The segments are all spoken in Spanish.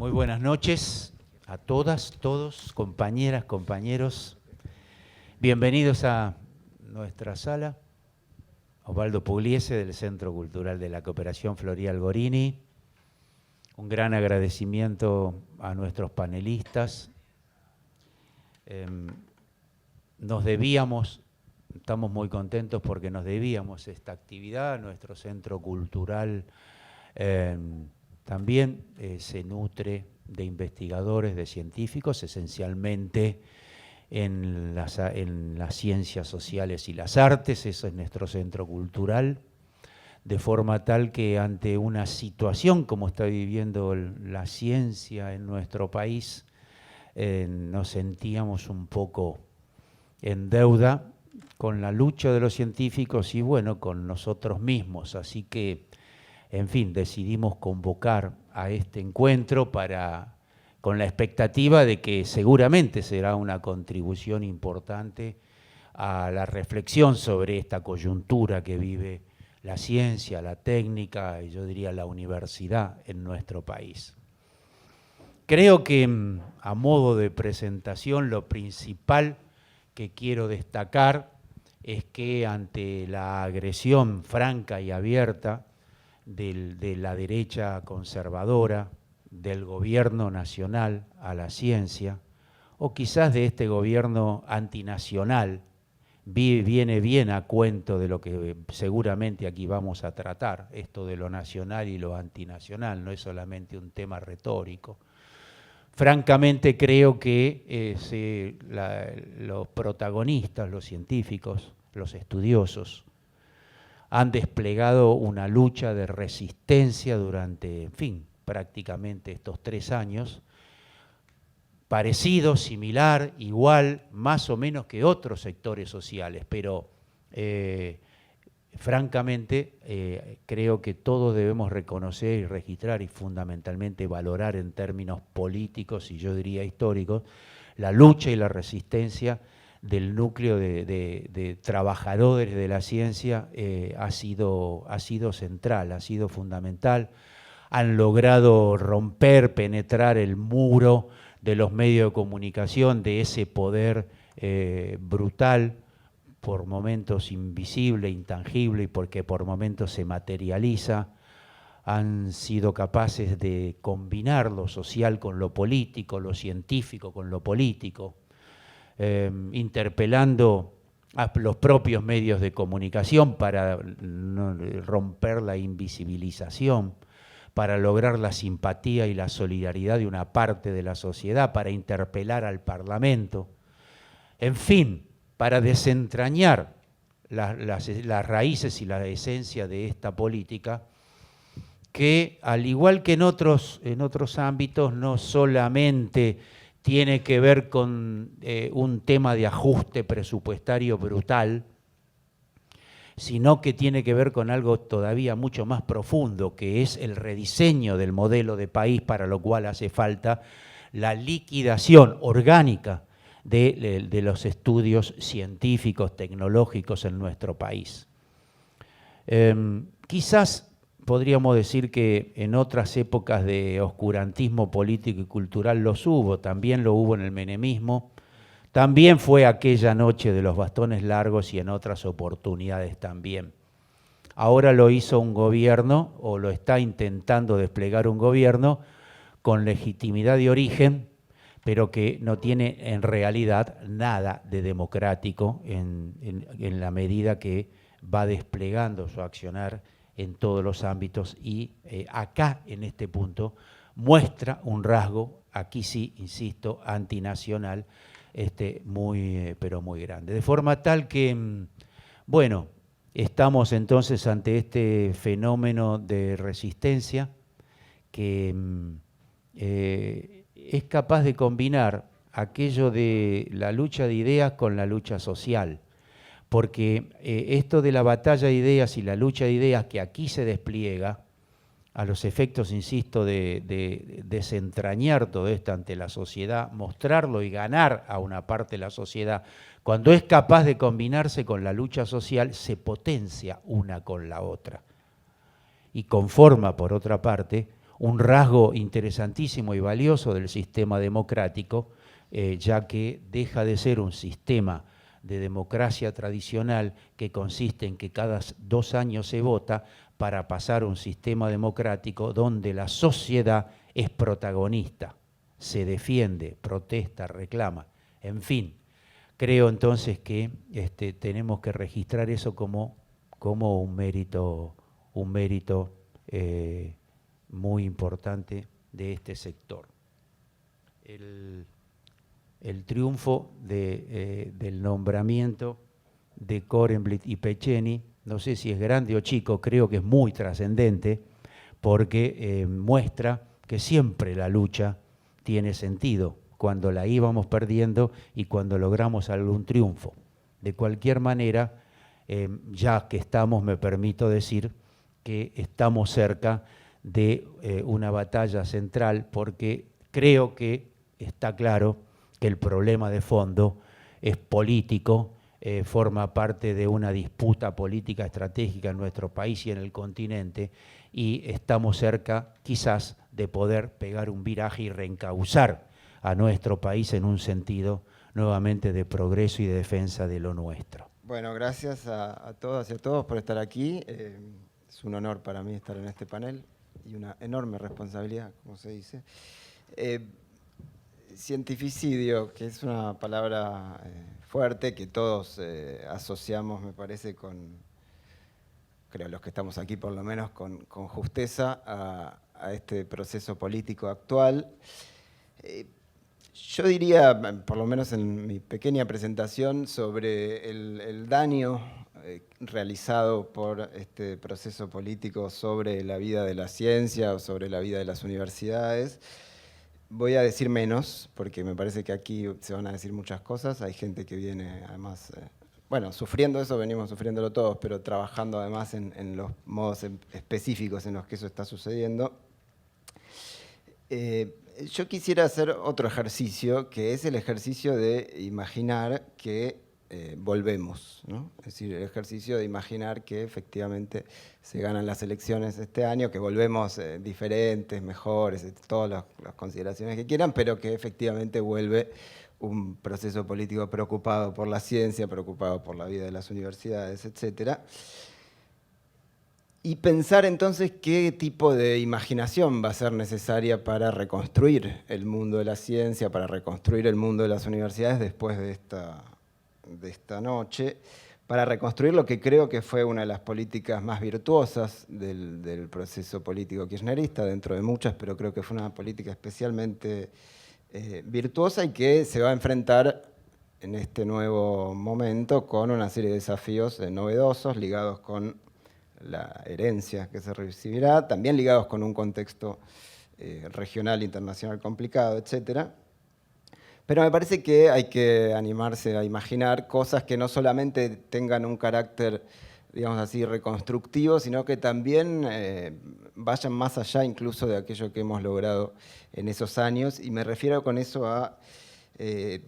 Muy buenas noches a todas, todos, compañeras, compañeros. Bienvenidos a nuestra sala. Osvaldo Pugliese, del Centro Cultural de la Cooperación Florial Gorini. Un gran agradecimiento a nuestros panelistas. Nos debíamos, estamos muy contentos porque nos debíamos esta actividad. Nuestro Centro Cultural también se nutre de investigadores, de científicos, esencialmente en las ciencias sociales y las artes. Eso es nuestro centro cultural, de forma tal que ante una situación como está viviendo la ciencia en nuestro país, nos sentíamos un poco en deuda con la lucha de los científicos y bueno, con nosotros mismos. Así que, en fin, decidimos convocar a este encuentro con la expectativa de que seguramente será una contribución importante a la reflexión sobre esta coyuntura que vive la ciencia, la técnica y yo diría la universidad en nuestro país. Creo que a modo de presentación lo principal que quiero destacar es que ante la agresión franca y abierta de la derecha conservadora, del gobierno nacional a la ciencia, o quizás de este gobierno antinacional, viene bien a cuento de lo que seguramente aquí vamos a tratar, esto de lo nacional y lo antinacional, no es solamente un tema retórico. Francamente creo que los protagonistas, los científicos, los estudiosos, han desplegado una lucha de resistencia durante, en fin, prácticamente estos 3 años, parecido, similar, igual, más o menos que otros sectores sociales, pero francamente creo que todos debemos reconocer y registrar y fundamentalmente valorar en términos políticos y yo diría históricos la lucha y la resistencia del núcleo de trabajadores de la ciencia ha sido central, ha sido fundamental. Han logrado romper, penetrar el muro de los medios de comunicación, de ese poder brutal, por momentos invisible, intangible, y porque por momentos se materializa. Han sido capaces de combinar lo social con lo político, lo científico con lo político, interpelando a los propios medios de comunicación para romper la invisibilización, para lograr la simpatía y la solidaridad de una parte de la sociedad, para interpelar al Parlamento, en fin, para desentrañar las raíces y la esencia de esta política que, al igual que en otros ámbitos, no solamente tiene que ver con un tema de ajuste presupuestario brutal, sino que tiene que ver con algo todavía mucho más profundo, que es el rediseño del modelo de país, para lo cual hace falta la liquidación orgánica de los estudios científicos, tecnológicos en nuestro país. Quizás podríamos decir que en otras épocas de oscurantismo político y cultural los hubo, también lo hubo en el menemismo, también fue aquella noche de los bastones largos y en otras oportunidades también. Ahora lo hizo un gobierno, o lo está intentando desplegar un gobierno, con legitimidad de origen, pero que no tiene en realidad nada de democrático en la medida que va desplegando su accionar en todos los ámbitos y acá, en este punto, muestra un rasgo, aquí sí, insisto, antinacional, pero muy grande. De forma tal que, bueno, estamos entonces ante este fenómeno de resistencia que es capaz de combinar aquello de la lucha de ideas con la lucha social, porque esto de la batalla de ideas y la lucha de ideas que aquí se despliega, a los efectos, insisto, de desentrañar todo esto ante la sociedad, mostrarlo y ganar a una parte de la sociedad, cuando es capaz de combinarse con la lucha social, se potencia una con la otra y conforma, por otra parte, un rasgo interesantísimo y valioso del sistema democrático, ya que deja de ser un sistema de democracia tradicional que consiste en que cada 2 años se vota para pasar a un sistema democrático donde la sociedad es protagonista, se defiende, protesta, reclama, en fin. Creo entonces que tenemos que registrar eso como un mérito muy importante de este sector. El triunfo del nombramiento de Korenblit y Pechenny, no sé si es grande o chico, creo que es muy trascendente, porque muestra que siempre la lucha tiene sentido, cuando la íbamos perdiendo y cuando logramos algún triunfo. De cualquier manera, ya que estamos, me permito decir que estamos cerca de una batalla central, porque creo que está claro que el problema de fondo es político, forma parte de una disputa política estratégica en nuestro país y en el continente, y estamos cerca quizás de poder pegar un viraje y reencauzar a nuestro país en un sentido nuevamente de progreso y de defensa de lo nuestro. Bueno, gracias a todas y a todos por estar aquí. Es un honor para mí estar en este panel y una enorme responsabilidad, como se dice. Cientificidio, que es una palabra fuerte que todos asociamos, me parece, creo los que estamos aquí por lo menos, con justeza a este proceso político actual. Yo diría, por lo menos en mi pequeña presentación, sobre el daño realizado por este proceso político sobre la vida de la ciencia o sobre la vida de las universidades. Voy a decir menos, porque me parece que aquí se van a decir muchas cosas. Hay gente que viene, además, bueno, sufriendo eso, venimos sufriéndolo todos, pero trabajando además en los modos específicos en los que eso está sucediendo. Yo quisiera hacer otro ejercicio, que es el ejercicio de imaginar que volvemos, ¿no? Es decir, el ejercicio de imaginar que efectivamente se ganan las elecciones este año, que volvemos diferentes, mejores, todas las consideraciones que quieran, pero que efectivamente vuelve un proceso político preocupado por la ciencia, preocupado por la vida de las universidades, etcétera. Y pensar entonces qué tipo de imaginación va a ser necesaria para reconstruir el mundo de la ciencia, para reconstruir el mundo de las universidades después de esta noche, para reconstruir lo que creo que fue una de las políticas más virtuosas del proceso político kirchnerista, dentro de muchas, pero creo que fue una política especialmente virtuosa y que se va a enfrentar en este nuevo momento con una serie de desafíos novedosos ligados con la herencia que se recibirá, también ligados con un contexto regional, internacional complicado, etc. Pero me parece que hay que animarse a imaginar cosas que no solamente tengan un carácter, digamos así, reconstructivo, sino que también vayan más allá incluso de aquello que hemos logrado en esos años. Y me refiero con eso a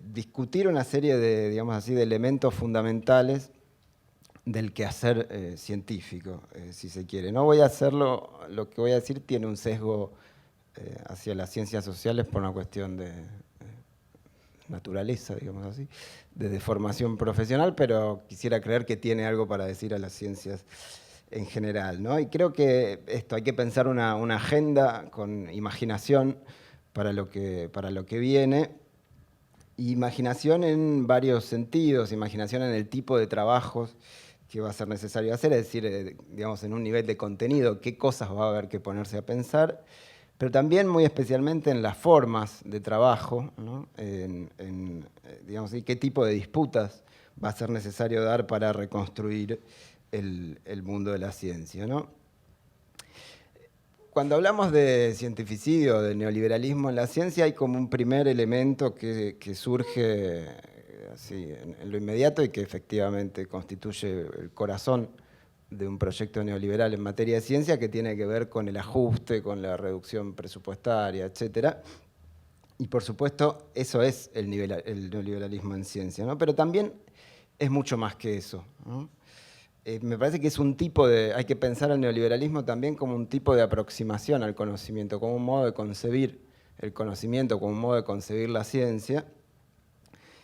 discutir una serie de, digamos así, de elementos fundamentales del quehacer científico, si se quiere. No voy a hacerlo, lo que voy a decir tiene un sesgo hacia las ciencias sociales por una cuestión de naturaleza, digamos así, de deformación profesional, pero quisiera creer que tiene algo para decir a las ciencias en general, ¿no? Y creo que esto, hay que pensar una agenda con imaginación para lo que viene. Imaginación en varios sentidos, imaginación en el tipo de trabajos que va a ser necesario hacer, es decir, digamos, en un nivel de contenido, qué cosas va a haber que ponerse a pensar, pero también muy especialmente en las formas de trabajo, ¿no? Digamos, qué tipo de disputas va a ser necesario dar para reconstruir el mundo de la ciencia, ¿no? Cuando hablamos de cientificidio, de neoliberalismo en la ciencia, hay como un primer elemento que surge así, en lo inmediato y que efectivamente constituye el corazón de un proyecto neoliberal en materia de ciencia, que tiene que ver con el ajuste, con la reducción presupuestaria, etc. Y por supuesto, eso es el neoliberalismo en ciencia, ¿no? Pero también es mucho más que eso, ¿no? Me parece que es un tipo de, hay que pensar al neoliberalismo también como un tipo de aproximación al conocimiento, como un modo de concebir el conocimiento, como un modo de concebir la ciencia.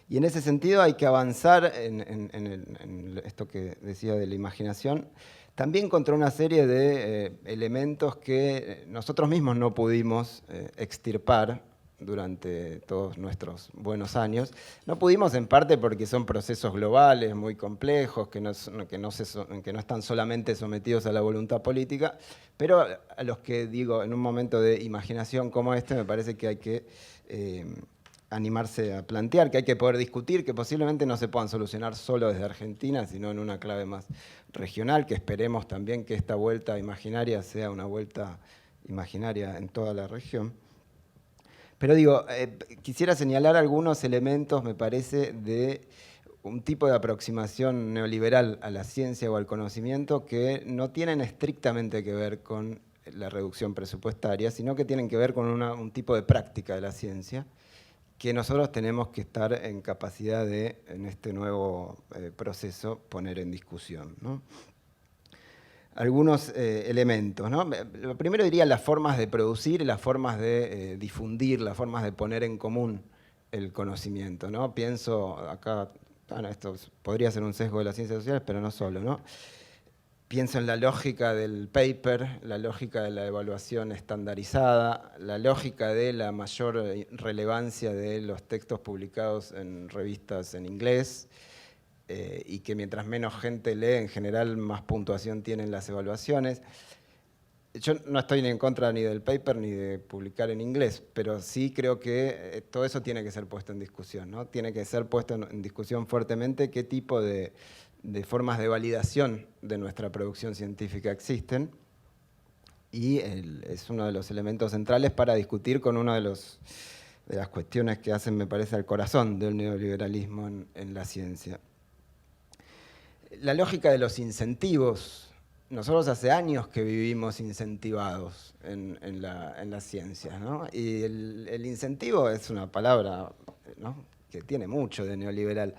Y en ese sentido hay que avanzar en esto que decía de la imaginación, también contra una serie de elementos que nosotros mismos no pudimos extirpar durante todos nuestros buenos años. No pudimos en parte porque son procesos globales muy complejos, que no están solamente sometidos a la voluntad política, pero a los que digo, en un momento de imaginación como este, me parece que hay que animarse a plantear, que hay que poder discutir, que posiblemente no se puedan solucionar solo desde Argentina, sino en una clave más regional, que esperemos también que esta vuelta imaginaria sea una vuelta imaginaria en toda la región. Pero digo, quisiera señalar algunos elementos, me parece, de un tipo de aproximación neoliberal a la ciencia o al conocimiento que no tienen estrictamente que ver con la reducción presupuestaria, sino que tienen que ver con un tipo de práctica de la ciencia que nosotros tenemos que estar en capacidad de, en este nuevo proceso, poner en discusión, ¿no? Algunos elementos, ¿no? Lo primero diría las formas de producir, las formas de difundir, las formas de poner en común el conocimiento, ¿no? Pienso acá, bueno, esto podría ser un sesgo de las ciencias sociales, pero no solo, ¿no? Pienso en la lógica del paper, la lógica de la evaluación estandarizada, la lógica de la mayor relevancia de los textos publicados en revistas en inglés, y que mientras menos gente lee, en general más puntuación tienen las evaluaciones. Yo no estoy ni en contra ni del paper ni de publicar en inglés, pero sí creo que todo eso tiene que ser puesto en discusión, ¿no? Tiene que ser puesto en discusión fuertemente qué tipo de formas de validación de nuestra producción científica existen, y es uno de los elementos centrales para discutir con una de las cuestiones que hacen, me parece, al corazón del neoliberalismo en la ciencia. La lógica de los incentivos. Nosotros hace años que vivimos incentivados en las ciencias, ¿no? Y el incentivo es una palabra, ¿no?, que tiene mucho de neoliberal.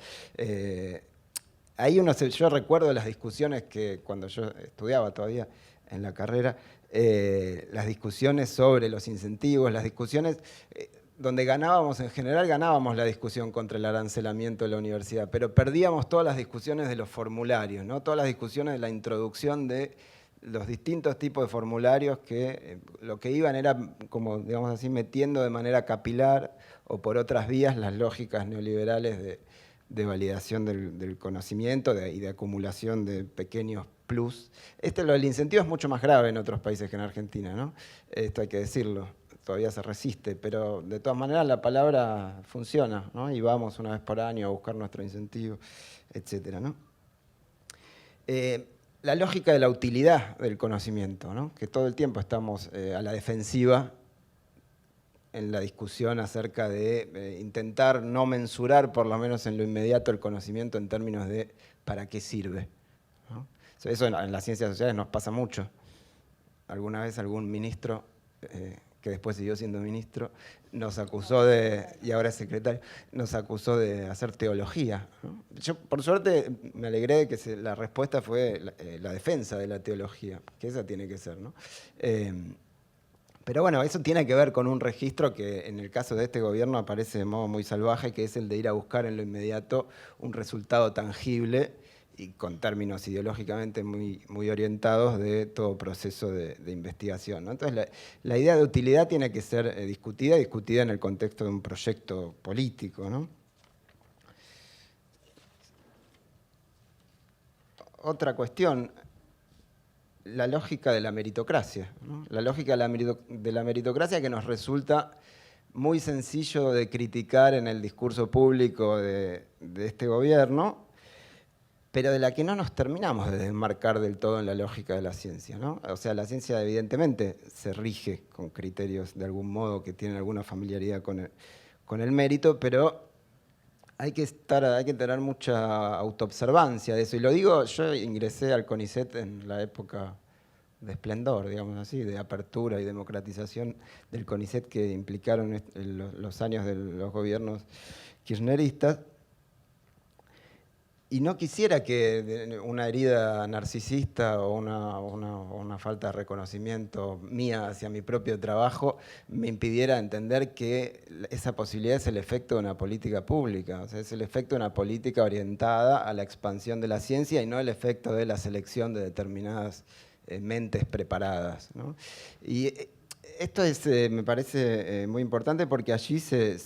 Yo recuerdo las discusiones que cuando yo estudiaba todavía en la carrera, las discusiones sobre los incentivos, las discusiones donde ganábamos, en general ganábamos la discusión contra el arancelamiento de la universidad, pero perdíamos todas las discusiones de los formularios, ¿no? Todas las discusiones de la introducción de los distintos tipos de formularios que lo que iban era, como digamos así, metiendo de manera capilar o por otras vías las lógicas neoliberales de validación del conocimiento y de acumulación de pequeños plus. Lo del incentivo es mucho más grave en otros países que en Argentina, ¿no? Esto hay que decirlo. Todavía se resiste, pero de todas maneras la palabra funciona, ¿no? Y vamos una vez por año a buscar nuestro incentivo, etcétera, ¿no? La lógica de la utilidad del conocimiento, ¿no? Que todo el tiempo estamos a la defensiva en la discusión acerca de intentar no mensurar, por lo menos en lo inmediato, el conocimiento en términos de ¿para qué sirve?, ¿no? Eso en las ciencias sociales nos pasa mucho. Alguna vez algún ministro que después siguió siendo ministro, nos acusó y ahora es secretario, nos acusó de hacer teología, ¿no? Yo, por suerte, me alegré de que la respuesta fue la defensa de la teología, que esa tiene que ser, ¿no? Pero bueno, eso tiene que ver con un registro que en el caso de este gobierno aparece de modo muy salvaje, que es el de ir a buscar en lo inmediato un resultado tangible y con términos ideológicamente muy orientados de todo proceso de investigación, ¿no? Entonces, la idea de utilidad tiene que ser discutida en el contexto de un proyecto político, ¿no? Otra cuestión, la lógica de la meritocracia, ¿no? La lógica de la meritocracia que nos resulta muy sencillo de criticar en el discurso público de este gobierno, pero de la que no nos terminamos de desmarcar del todo en la lógica de la ciencia, ¿no? O sea, la ciencia evidentemente se rige con criterios de algún modo que tienen alguna familiaridad con el mérito, pero hay que tener mucha autoobservancia de eso. Y lo digo, yo ingresé al CONICET en la época de esplendor, digamos así, de apertura y democratización del CONICET que implicaron los años de los gobiernos kirchneristas. Y no quisiera que una herida narcisista o una falta de reconocimiento mía hacia mi propio trabajo me impidiera entender que esa posibilidad es el efecto de una política pública, o sea, es el efecto de una política orientada a la expansión de la ciencia y no el efecto de la selección de determinadas mentes preparadas, ¿no? Y esto es, me parece muy importante porque allí se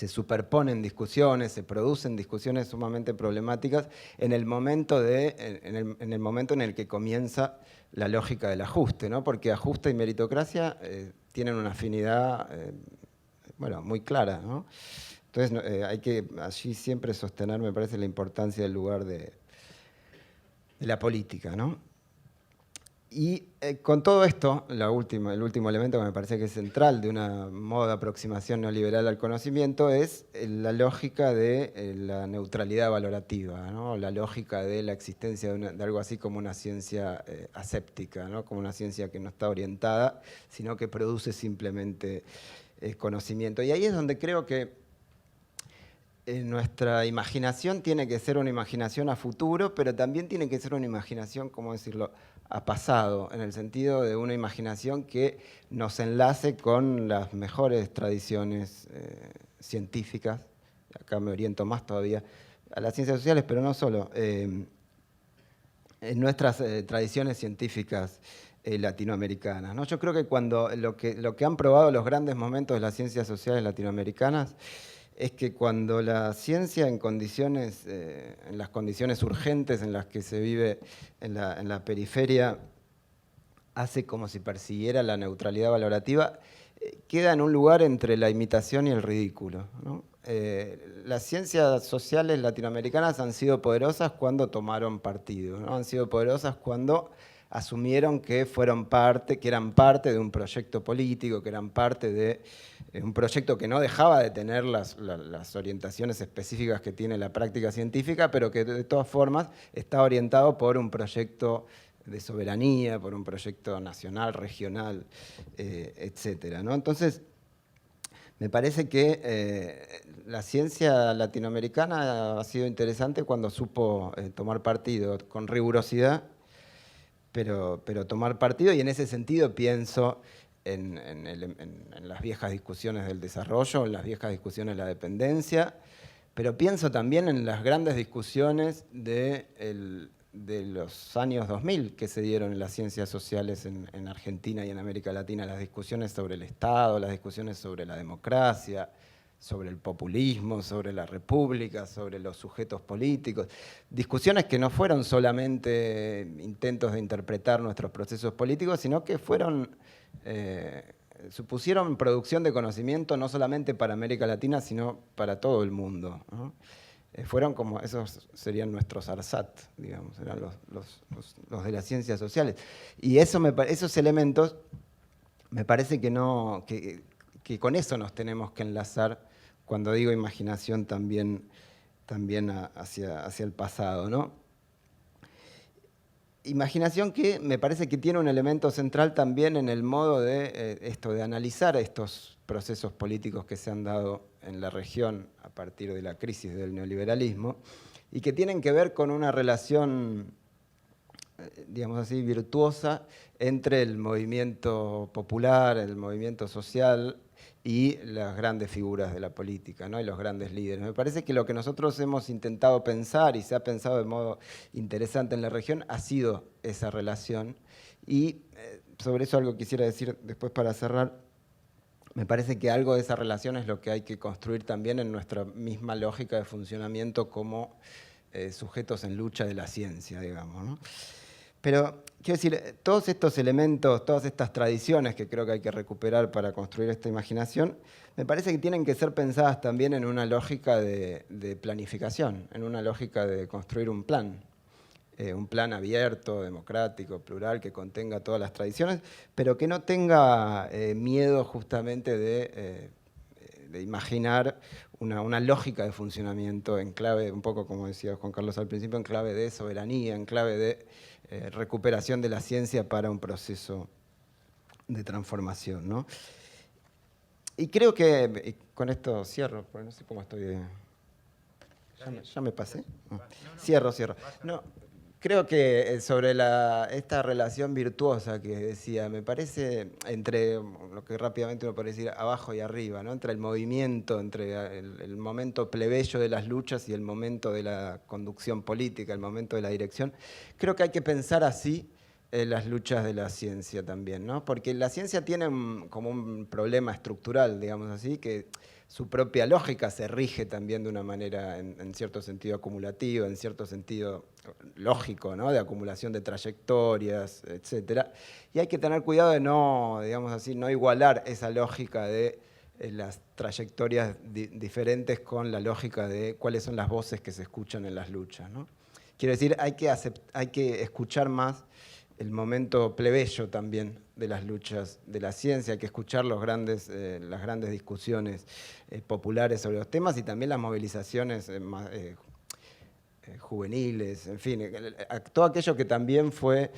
superponen discusiones, se producen discusiones sumamente problemáticas en el momento, en el momento en el que comienza la lógica del ajuste, ¿no? Porque ajuste y meritocracia tienen una afinidad bueno, muy clara, ¿no? Entonces hay que allí siempre sostener, me parece, la importancia del lugar de la política, ¿no? Y con todo esto, el último elemento que me parece que es central de una modo de aproximación neoliberal al conocimiento es la lógica de la neutralidad valorativa, ¿no? La lógica de la existencia de algo así como una ciencia aséptica, ¿no? Como una ciencia que no está orientada, sino que produce simplemente conocimiento. Y ahí es donde creo que nuestra imaginación tiene que ser una imaginación a futuro, pero también tiene que ser una imaginación, ¿cómo decirlo?, a pasado, en el sentido de una imaginación que nos enlace con las mejores tradiciones científicas. Acá me oriento más todavía a las ciencias sociales, pero no solo. En nuestras tradiciones científicas latinoamericanas, ¿no? Yo creo que cuando lo que han probado los grandes momentos de las ciencias sociales latinoamericanas es que cuando la ciencia en las condiciones urgentes en las que se vive en la periferia, hace como si persiguiera la neutralidad valorativa, queda en un lugar entre la imitación y el ridículo, ¿no? Las ciencias sociales latinoamericanas han sido poderosas cuando tomaron partido, ¿no? Han sido poderosas cuando asumieron que eran parte de un proyecto político, que eran parte de un proyecto que no dejaba de tener las orientaciones específicas que tiene la práctica científica, pero que de todas formas está orientado por un proyecto de soberanía, por un proyecto nacional, regional, etcétera, ¿no? Entonces, me parece que la ciencia latinoamericana ha sido interesante cuando supo tomar partido con rigurosidad, pero tomar partido, y en ese sentido pienso en las viejas discusiones del desarrollo, en las viejas discusiones de la dependencia, pero pienso también en las grandes discusiones de los años 2000 que se dieron en las ciencias sociales en Argentina y en América Latina, las discusiones sobre el Estado, las discusiones sobre la democracia, sobre el populismo, sobre la república, sobre los sujetos políticos. Discusiones que no fueron solamente intentos de interpretar nuestros procesos políticos, sino que supusieron producción de conocimiento no solamente para América Latina, sino para todo el mundo, ¿no? Fueron como, esos serían nuestros ARSAT, digamos, eran los de las ciencias sociales. Y esos elementos me parece que con eso nos tenemos que enlazar cuando digo imaginación también hacia el pasado, ¿no? Imaginación que me parece que tiene un elemento central también en el modo de analizar estos procesos políticos que se han dado en la región a partir de la crisis del neoliberalismo y que tienen que ver con una relación, digamos así, virtuosa entre el movimiento popular, el movimiento social y las grandes figuras de la política, ¿no? Y los grandes líderes. Me parece que lo que nosotros hemos intentado pensar y se ha pensado de modo interesante en la región ha sido esa relación. Y sobre eso algo quisiera decir después para cerrar. Me parece que algo de esa relación es lo que hay que construir también en nuestra misma lógica de funcionamiento como sujetos en lucha de la ciencia, digamos, ¿no? Pero, quiero decir, todos estos elementos, todas estas tradiciones que creo que hay que recuperar para construir esta imaginación, me parece que tienen que ser pensadas también en una lógica de planificación, en una lógica de construir un plan abierto, democrático, plural, que contenga todas las tradiciones, pero que no tenga miedo justamente de imaginar una lógica de funcionamiento en clave, un poco como decía Juan Carlos al principio, en clave de soberanía, en clave de recuperación de la ciencia para un proceso de transformación, ¿no? Y creo que, con esto cierro, porque no sé cómo estoy ¿Ya me pasé? No. Cierro. No, creo que sobre esta relación virtuosa que decía, me parece entre lo que rápidamente uno puede decir abajo y arriba, ¿no? Entre el movimiento, entre el momento plebeyo de las luchas y el momento de la conducción política, el momento de la dirección. Creo que hay que pensar así las luchas de la ciencia también, ¿no? Porque la ciencia tiene como un problema estructural, digamos así, que su propia lógica se rige también de una manera, en cierto sentido, acumulativa, en cierto sentido lógico, ¿no? De acumulación de trayectorias, etc. Y hay que tener cuidado de no, digamos así, no igualar esa lógica de las trayectorias diferentes con la lógica de cuáles son las voces que se escuchan en las luchas, ¿no? Quiero decir, hay que escuchar más el momento plebeyo también de las luchas de la ciencia, hay que escuchar las grandes discusiones populares sobre los temas y también las movilizaciones juveniles, en fin, todo aquello que también fue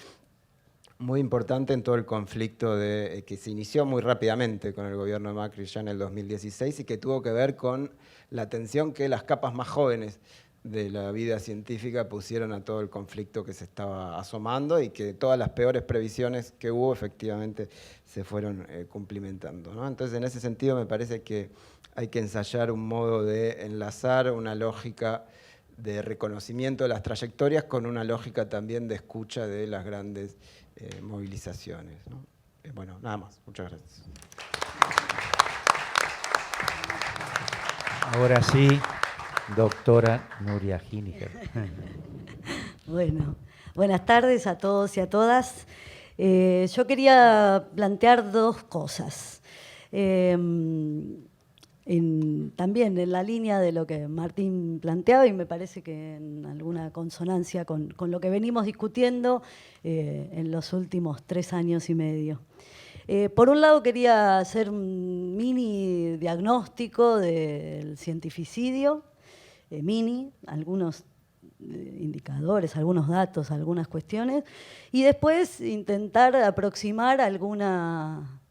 muy importante en todo el conflicto que se inició muy rápidamente con el gobierno de Macri ya en el 2016 y que tuvo que ver con la atención que las capas más jóvenes de la vida científica pusieron a todo el conflicto que se estaba asomando y que todas las peores previsiones que hubo efectivamente se fueron cumplimentando, ¿no? Entonces, en ese sentido, me parece que hay que ensayar un modo de enlazar una lógica de reconocimiento de las trayectorias con una lógica también de escucha de las grandes movilizaciones, ¿no? Bueno, nada más. Muchas gracias. Ahora sí. Doctora Nuria Hiniger. Bueno, buenas tardes a todos y a todas. Yo quería plantear dos cosas. También en la línea de lo que Martín planteaba, y me parece que en alguna consonancia con lo que venimos discutiendo en los últimos 3 años y medio. Por un lado, quería hacer un mini diagnóstico del cientificidio, algunos indicadores, algunos datos, algunas cuestiones, y después intentar aproximar alguna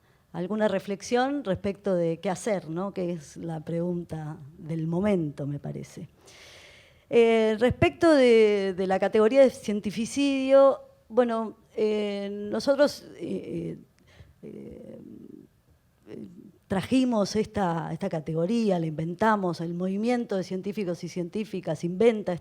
reflexión respecto de qué hacer, ¿no? Que es la pregunta del momento, me parece. Respecto de la categoría de cientificidio, bueno, nosotros trajimos esta categoría, la inventamos, el movimiento de científicos y científicas inventa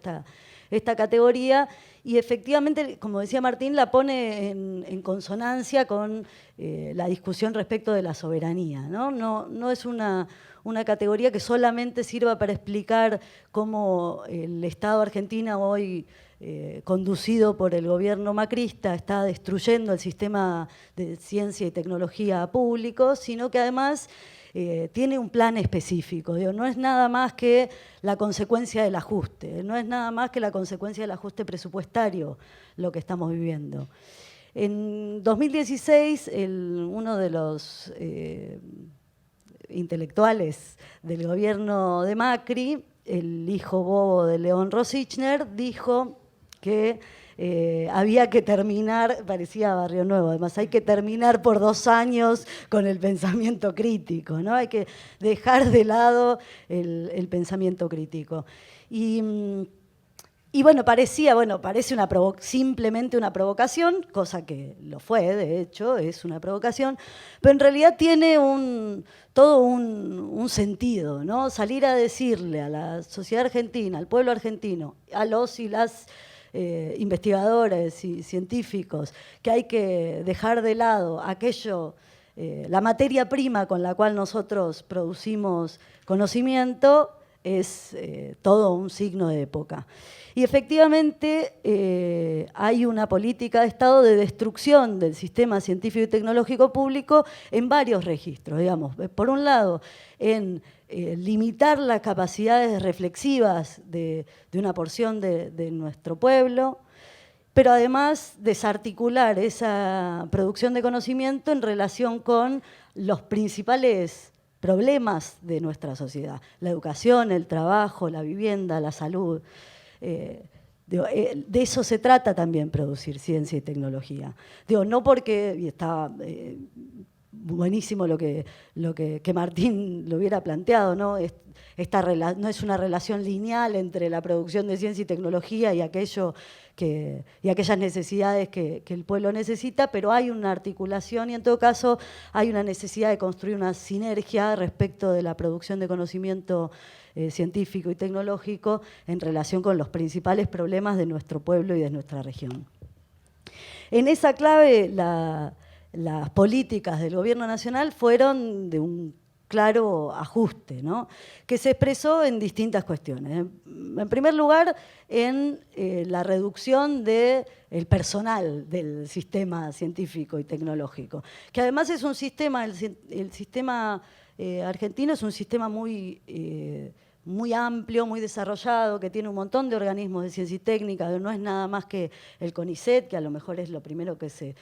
esta categoría y efectivamente, como decía Martín, la pone en consonancia con la discusión respecto de la soberanía, ¿no? No es una categoría que solamente sirva para explicar cómo el Estado argentino hoy, conducido por el gobierno macrista, está destruyendo el sistema de ciencia y tecnología público, sino que además tiene un plan específico. Digo, no es nada más que la consecuencia del ajuste, no es nada más que la consecuencia del ajuste presupuestario lo que estamos viviendo. En 2016, uno de los intelectuales del gobierno de Macri, el hijo bobo de León Rosichner, dijo que había que terminar, parecía Barrio Nuevo, además hay que terminar por 2 años con el pensamiento crítico, ¿no? Hay que dejar de lado el pensamiento crítico. Y bueno, parece simplemente una provocación, cosa que lo fue, de hecho, es una provocación, pero en realidad tiene todo un sentido, ¿no? Salir a decirle a la sociedad argentina, al pueblo argentino, a los y las investigadores y científicos, que hay que dejar de lado aquello, la materia prima con la cual nosotros producimos conocimiento, es todo un signo de época. Y efectivamente hay una política de Estado de destrucción del sistema científico y tecnológico público en varios registros, digamos. Por un lado, en limitar las capacidades reflexivas de una porción de nuestro pueblo, pero además desarticular esa producción de conocimiento en relación con los principales problemas de nuestra sociedad: la educación, el trabajo, la vivienda, la salud. De eso se trata también producir ciencia y tecnología. No porque, y está buenísimo que Martín lo hubiera planteado, ¿no? No es una relación lineal entre la producción de ciencia y tecnología y aquellas necesidades que el pueblo necesita, pero hay una articulación y en todo caso hay una necesidad de construir una sinergia respecto de la producción de conocimiento científico y tecnológico en relación con los principales problemas de nuestro pueblo y de nuestra región. En esa clave, las políticas del Gobierno Nacional fueron de un claro ajuste, ¿no? Que se expresó en distintas cuestiones. En primer lugar, en la reducción del personal del sistema científico y tecnológico, que además es un sistema, el sistema argentino es un sistema muy amplio, muy desarrollado, que tiene un montón de organismos de ciencia y técnica, no es nada más que el CONICET, que a lo mejor es lo primero que se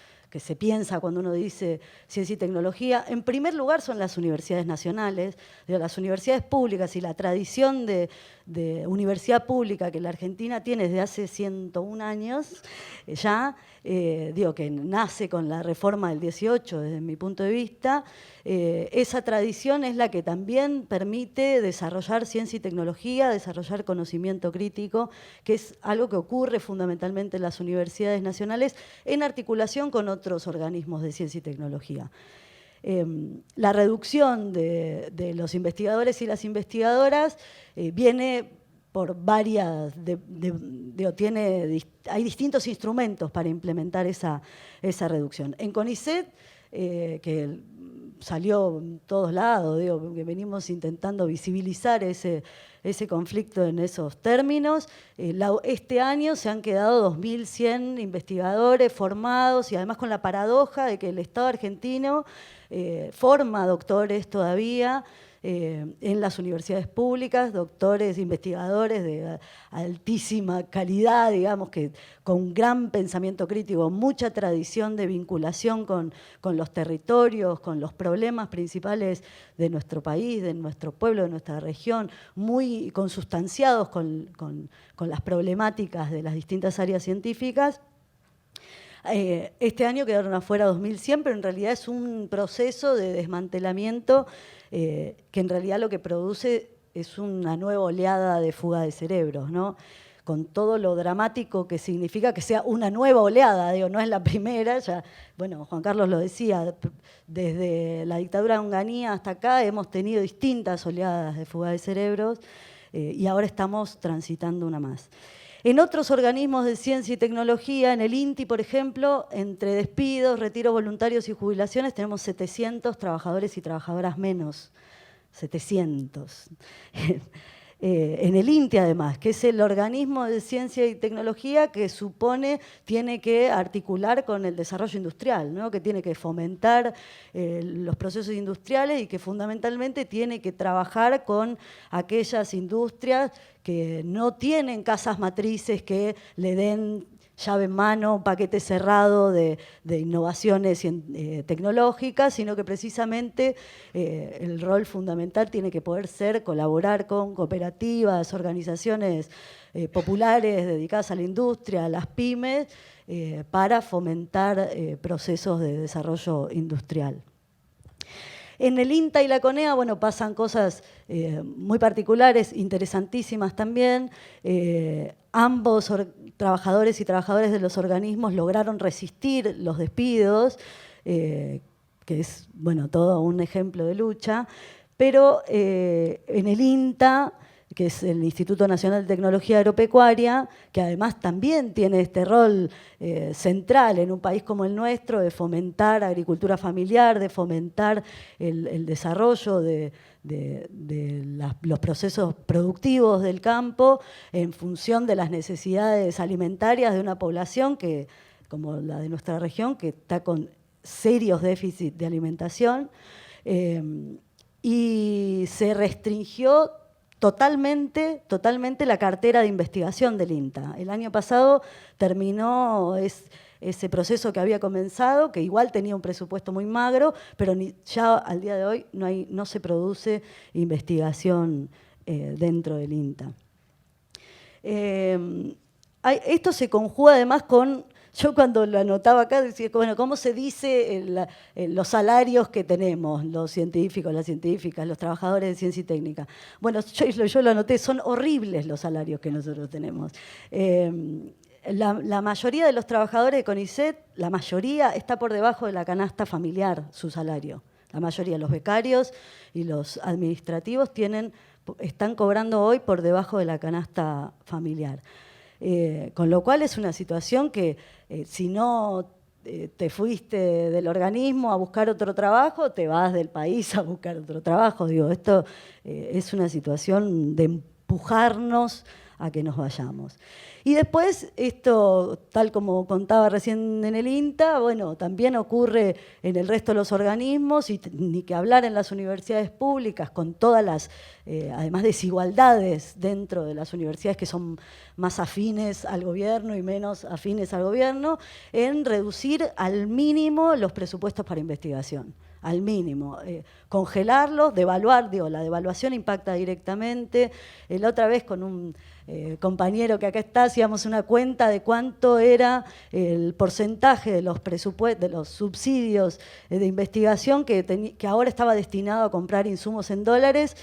piensa cuando uno dice ciencia y tecnología. En primer lugar son las universidades nacionales, las universidades públicas y la tradición de universidad pública que la Argentina tiene desde hace 101 años ya, que nace con la reforma del 18 desde mi punto de vista. Esa tradición es la que también permite desarrollar ciencia y tecnología, desarrollar conocimiento crítico, que es algo que ocurre fundamentalmente en las universidades nacionales en articulación con otros organismos de ciencia y tecnología. La reducción de los investigadores y las investigadoras viene por varias, hay distintos instrumentos para implementar esa reducción. En CONICET, que salió en todos lados, que venimos intentando visibilizar ese conflicto en esos términos. Este año se han quedado 2.100 investigadores formados y además con la paradoja de que el Estado argentino forma doctores todavía en las universidades públicas, doctores, investigadores de altísima calidad, digamos, que con gran pensamiento crítico, mucha tradición de vinculación con los territorios, con los problemas principales de nuestro país, de nuestro pueblo, de nuestra región, muy consustanciados con las problemáticas de las distintas áreas científicas. Este año quedaron afuera 2.100, pero en realidad es un proceso de desmantelamiento que en realidad lo que produce es una nueva oleada de fuga de cerebros, ¿no? Con todo lo dramático que significa que sea una nueva oleada, no es la primera, ya, bueno, Juan Carlos lo decía, desde la dictadura de Onganía hasta acá hemos tenido distintas oleadas de fuga de cerebros y ahora estamos transitando una más. En otros organismos de ciencia y tecnología, en el INTI, por ejemplo, entre despidos, retiros voluntarios y jubilaciones, tenemos 700 trabajadores y trabajadoras menos. 700. En el INTI, además, que es el organismo de ciencia y tecnología que tiene que articular con el desarrollo industrial, ¿no? Que tiene que fomentar los procesos industriales y que fundamentalmente tiene que trabajar con aquellas industrias que no tienen casas matrices que le den llave en mano, paquete cerrado de innovaciones tecnológicas, sino que precisamente el rol fundamental tiene que poder ser colaborar con cooperativas, organizaciones populares dedicadas a la industria, a las pymes, para fomentar procesos de desarrollo industrial. En el INTA y la CONEA, bueno, pasan cosas muy particulares, interesantísimas también. Ambos trabajadores y trabajadoras de los organismos lograron resistir los despidos, que es, bueno, todo un ejemplo de lucha. Pero en el INTA, que es el Instituto Nacional de Tecnología Agropecuaria, que además también tiene este rol central en un país como el nuestro de fomentar agricultura familiar, de fomentar el desarrollo de los procesos productivos del campo en función de las necesidades alimentarias de una población que, como la de nuestra región, que está con serios déficits de alimentación, y se restringió totalmente la cartera de investigación del INTA. El año pasado terminó ese proceso que había comenzado, que igual tenía un presupuesto muy magro, pero ya al día de hoy no se produce investigación dentro del INTA. Esto se conjuga además con Yo cuando lo anotaba acá decía, bueno, ¿cómo se dice los salarios que tenemos, los científicos, las científicas, los trabajadores de ciencia y técnica? Bueno, yo lo anoté, son horribles los salarios que nosotros tenemos. La mayoría de los trabajadores de CONICET, la mayoría está por debajo de la canasta familiar, su salario. La mayoría, los becarios y los administrativos están cobrando hoy por debajo de la canasta familiar. Con lo cual es una situación que si no te fuiste del organismo a buscar otro trabajo, te vas del país a buscar otro trabajo. Digo, esto es una situación de empujarnos a que nos vayamos. Y después, esto, tal como contaba recién en el INTA, bueno, también ocurre en el resto de los organismos, y ni que hablar en las universidades públicas, con todas las, además, desigualdades dentro de las universidades que son más afines al gobierno y menos afines al gobierno, en reducir al mínimo los presupuestos para investigación. Al mínimo, congelarlos, devaluar, digo, la devaluación impacta directamente. La otra vez con un compañero que acá está, hacíamos una cuenta de cuánto era el porcentaje de los presupuestos, de los subsidios de investigación que ahora estaba destinado a comprar insumos en dólares.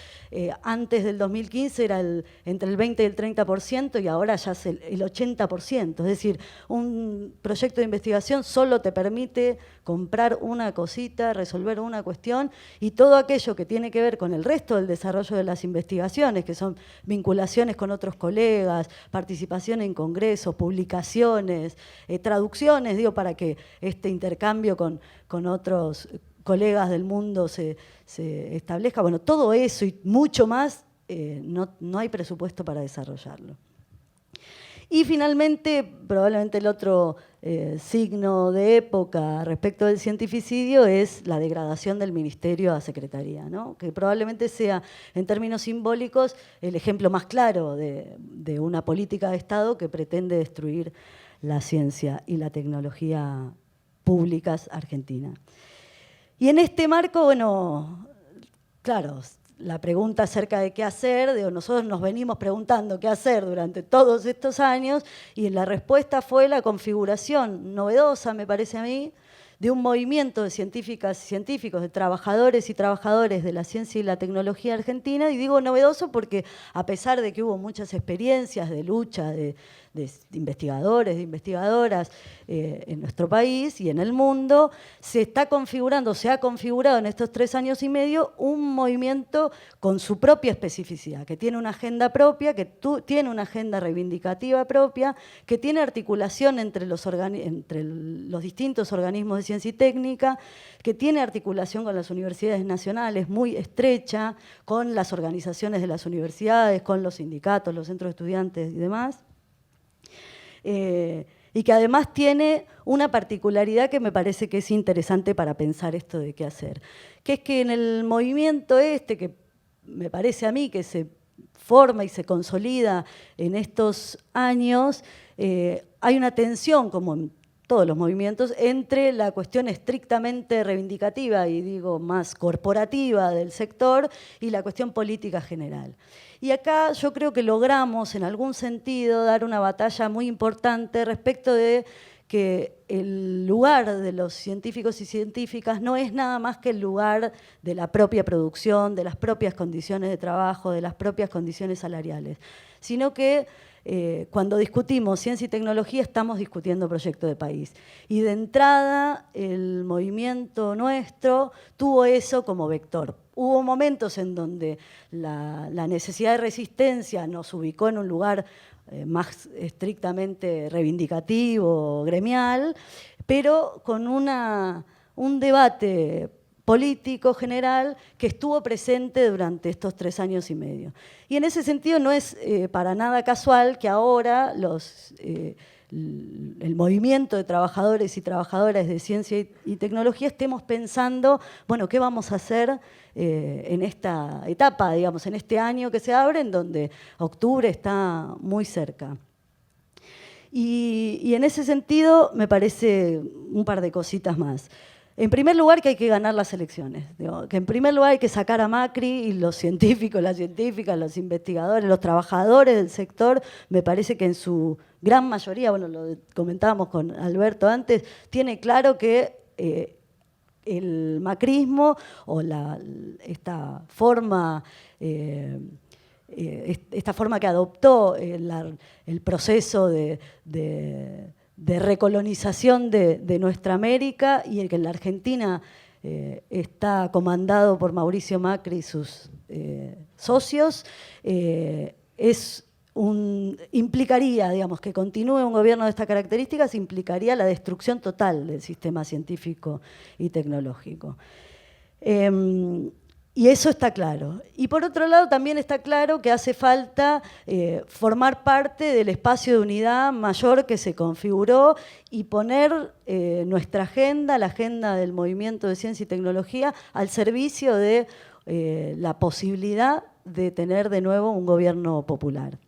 Antes del 2015 era entre el 20 y el 30%, y ahora ya es el 80%. Es decir, un proyecto de investigación solo te permite comprar una cosita, resolver una cuestión, y todo aquello que tiene que ver con el resto del desarrollo de las investigaciones, que son vinculaciones con otros colegas, participación en congresos, publicaciones, traducciones, digo, para que este intercambio con otros colegas del mundo se establezca. Bueno, todo eso y mucho más, no hay presupuesto para desarrollarlo. Y finalmente, probablemente el otro signo de época respecto del cientificidio es la degradación del ministerio a secretaría, ¿no? Que probablemente sea, en términos simbólicos, el ejemplo más claro de una política de Estado que pretende destruir la ciencia y la tecnología públicas argentinas. Y en este marco, bueno, claro, la pregunta acerca de qué hacer, nosotros nos venimos preguntando qué hacer durante todos estos años, y la respuesta fue la configuración novedosa, me parece a mí, de un movimiento de científicas y científicos, de trabajadores y trabajadores de la ciencia y la tecnología argentina. Y digo novedoso porque, a pesar de que hubo muchas experiencias de lucha de investigadores, de investigadoras en nuestro país y en el mundo, se ha configurado en estos 3 años y medio un movimiento con su propia especificidad, que tiene una agenda propia, que tiene una agenda reivindicativa propia, que tiene articulación entre los distintos organismos de ciencia y técnica, que tiene articulación con las universidades nacionales muy estrecha, con las organizaciones de las universidades, con los sindicatos, los centros de estudiantes y demás. Y que además tiene una particularidad que me parece que es interesante para pensar esto de qué hacer, que es que en el movimiento que me parece a mí que se forma y se consolida en estos años, hay una tensión, como en todos los movimientos, entre la cuestión estrictamente reivindicativa y digo más corporativa del sector y la cuestión política general. Y acá yo creo que logramos en algún sentido dar una batalla muy importante respecto de que el lugar de los científicos y científicas no es nada más que el lugar de la propia producción, de las propias condiciones de trabajo, de las propias condiciones salariales, sino que cuando discutimos ciencia y tecnología estamos discutiendo proyecto de país. Y de entrada el movimiento nuestro tuvo eso como vector. Hubo momentos en donde la necesidad de resistencia nos ubicó en un lugar más estrictamente reivindicativo, gremial, pero con un debate político general que estuvo presente durante estos 3 años y medio. Y en ese sentido no es para nada casual que ahora el movimiento de trabajadores y trabajadoras de ciencia y tecnología estemos pensando, bueno, ¿qué vamos a hacer en esta etapa, digamos, en este año que se abre, en donde octubre está muy cerca? Y en ese sentido me parece un par de cositas más. En primer lugar, que hay que ganar las elecciones. Que en primer lugar hay que sacar a Macri, y los científicos, las científicas, los investigadores, los trabajadores del sector, me parece que en su gran mayoría, bueno, lo comentábamos con Alberto antes, tiene claro que el macrismo o esta forma que adoptó el proceso de recolonización de nuestra América, y el que en la Argentina está comandado por Mauricio Macri y sus socios, implicaría, digamos, que continúe un gobierno de estas características, implicaría la destrucción total del sistema científico y tecnológico. Y eso está claro. Y por otro lado también está claro que hace falta formar parte del espacio de unidad mayor que se configuró y poner nuestra agenda, la agenda del movimiento de ciencia y tecnología, al servicio de la posibilidad de tener de nuevo un gobierno popular.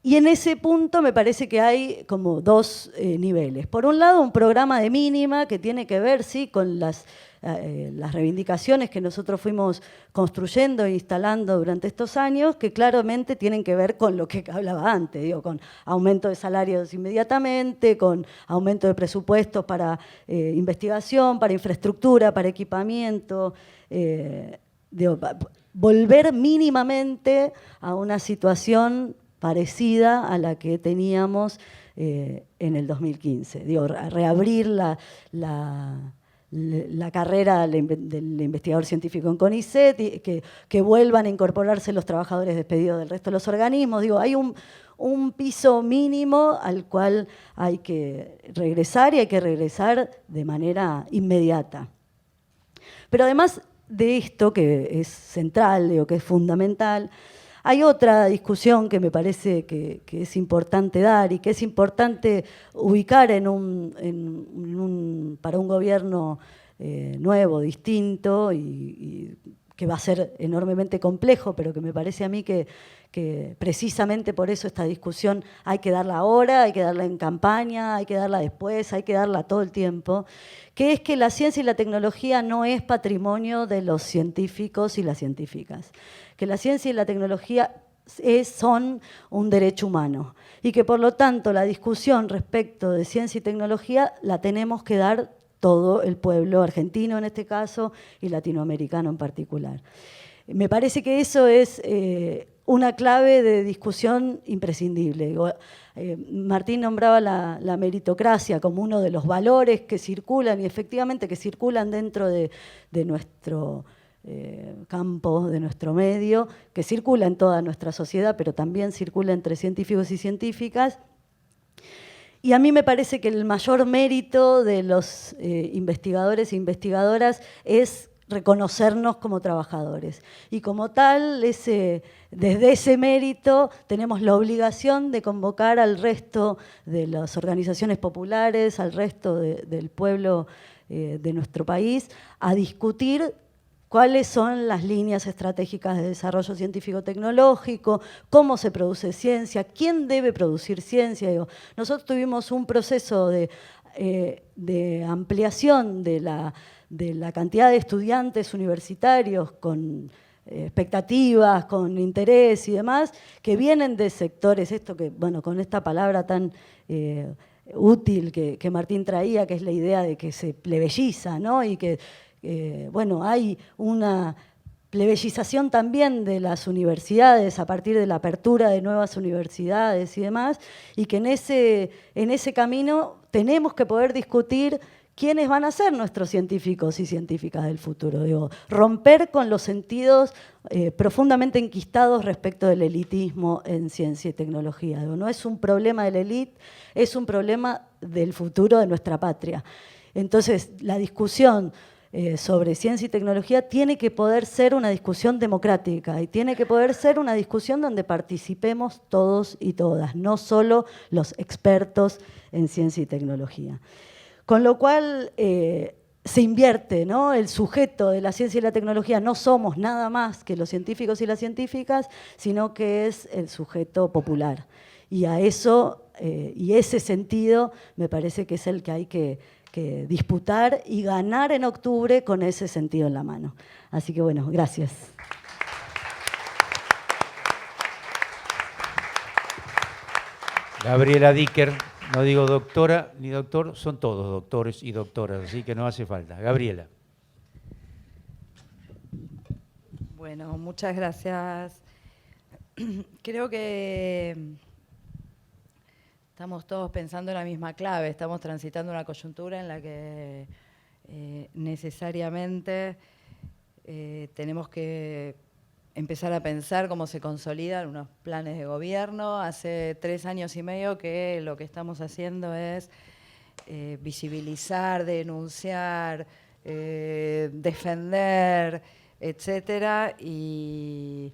Y en ese punto me parece que hay como dos niveles. Por un lado, un programa de mínima que tiene que ver, sí, con las reivindicaciones que nosotros fuimos construyendo e instalando durante estos años, que claramente tienen que ver con lo que hablaba antes, digo, con aumento de salarios inmediatamente, con aumento de presupuestos para investigación, para infraestructura, para equipamiento, volver mínimamente a una situación parecida a la que teníamos en el 2015. Digo, reabrir la carrera del investigador científico en CONICET, y que vuelvan a incorporarse los trabajadores despedidos del resto de los organismos. Digo, hay un piso mínimo al cual hay que regresar, y hay que regresar de manera inmediata. Pero además de esto, que es central, digo, que es fundamental, hay otra discusión que me parece que es importante dar, y que es importante ubicar para un gobierno nuevo, distinto, y que va a ser enormemente complejo, pero que me parece a mí que precisamente por eso esta discusión hay que darla ahora, hay que darla en campaña, hay que darla después, hay que darla todo el tiempo, que es que la ciencia y la tecnología no es patrimonio de los científicos y las científicas, que la ciencia y la tecnología son un derecho humano, y que por lo tanto la discusión respecto de ciencia y tecnología la tenemos que dar todo el pueblo argentino en este caso, y latinoamericano en particular. Me parece que eso es una clave de discusión imprescindible. Martín nombraba la meritocracia como uno de los valores que circulan, y efectivamente que circulan dentro de nuestro campo, de nuestro medio, que circula en toda nuestra sociedad, pero también circula entre científicos y científicas. Y a mí me parece que el mayor mérito de los investigadores e investigadoras es reconocernos como trabajadores. Y como tal, desde ese mérito tenemos la obligación de convocar al resto de las organizaciones populares, al resto del pueblo de nuestro país, a discutir cuáles son las líneas estratégicas de desarrollo científico-tecnológico, cómo se produce ciencia, quién debe producir ciencia. Digo, nosotros tuvimos un proceso de ampliación de la cantidad de estudiantes universitarios con expectativas, con interés y demás, que vienen de sectores, esto que, bueno, con esta palabra tan útil que Martín traía, que es la idea de que se plebeyiza, ¿no? Y que bueno, hay una plebeyización también de las universidades a partir de la apertura de nuevas universidades y demás, y que en ese camino tenemos que poder discutir quiénes van a ser nuestros científicos y científicas del futuro. Digo, romper con los sentidos profundamente enquistados respecto del elitismo en ciencia y tecnología. Digo, no es un problema de la élite, es un problema del futuro de nuestra patria. Entonces, la discusión sobre ciencia y tecnología tiene que poder ser una discusión democrática, y tiene que poder ser una discusión donde participemos todos y todas, no solo los expertos en ciencia y tecnología. Con lo cual se invierte, ¿no? El sujeto de la ciencia y la tecnología no somos nada más que los científicos y las científicas, sino que es el sujeto popular. Y a eso, y ese sentido me parece que es el que hay que disputar y ganar en octubre con ese sentido en la mano. Así que bueno, gracias. Gabriela Dicker, no digo doctora ni doctor, son todos doctores y doctoras, así que no hace falta. Gabriela. Bueno, muchas gracias. Creo que estamos todos pensando en la misma clave, estamos transitando una coyuntura en la que necesariamente tenemos que empezar a pensar cómo se consolidan unos planes de gobierno. Hace 3 años y medio que lo que estamos haciendo es visibilizar, denunciar, defender, etcétera, y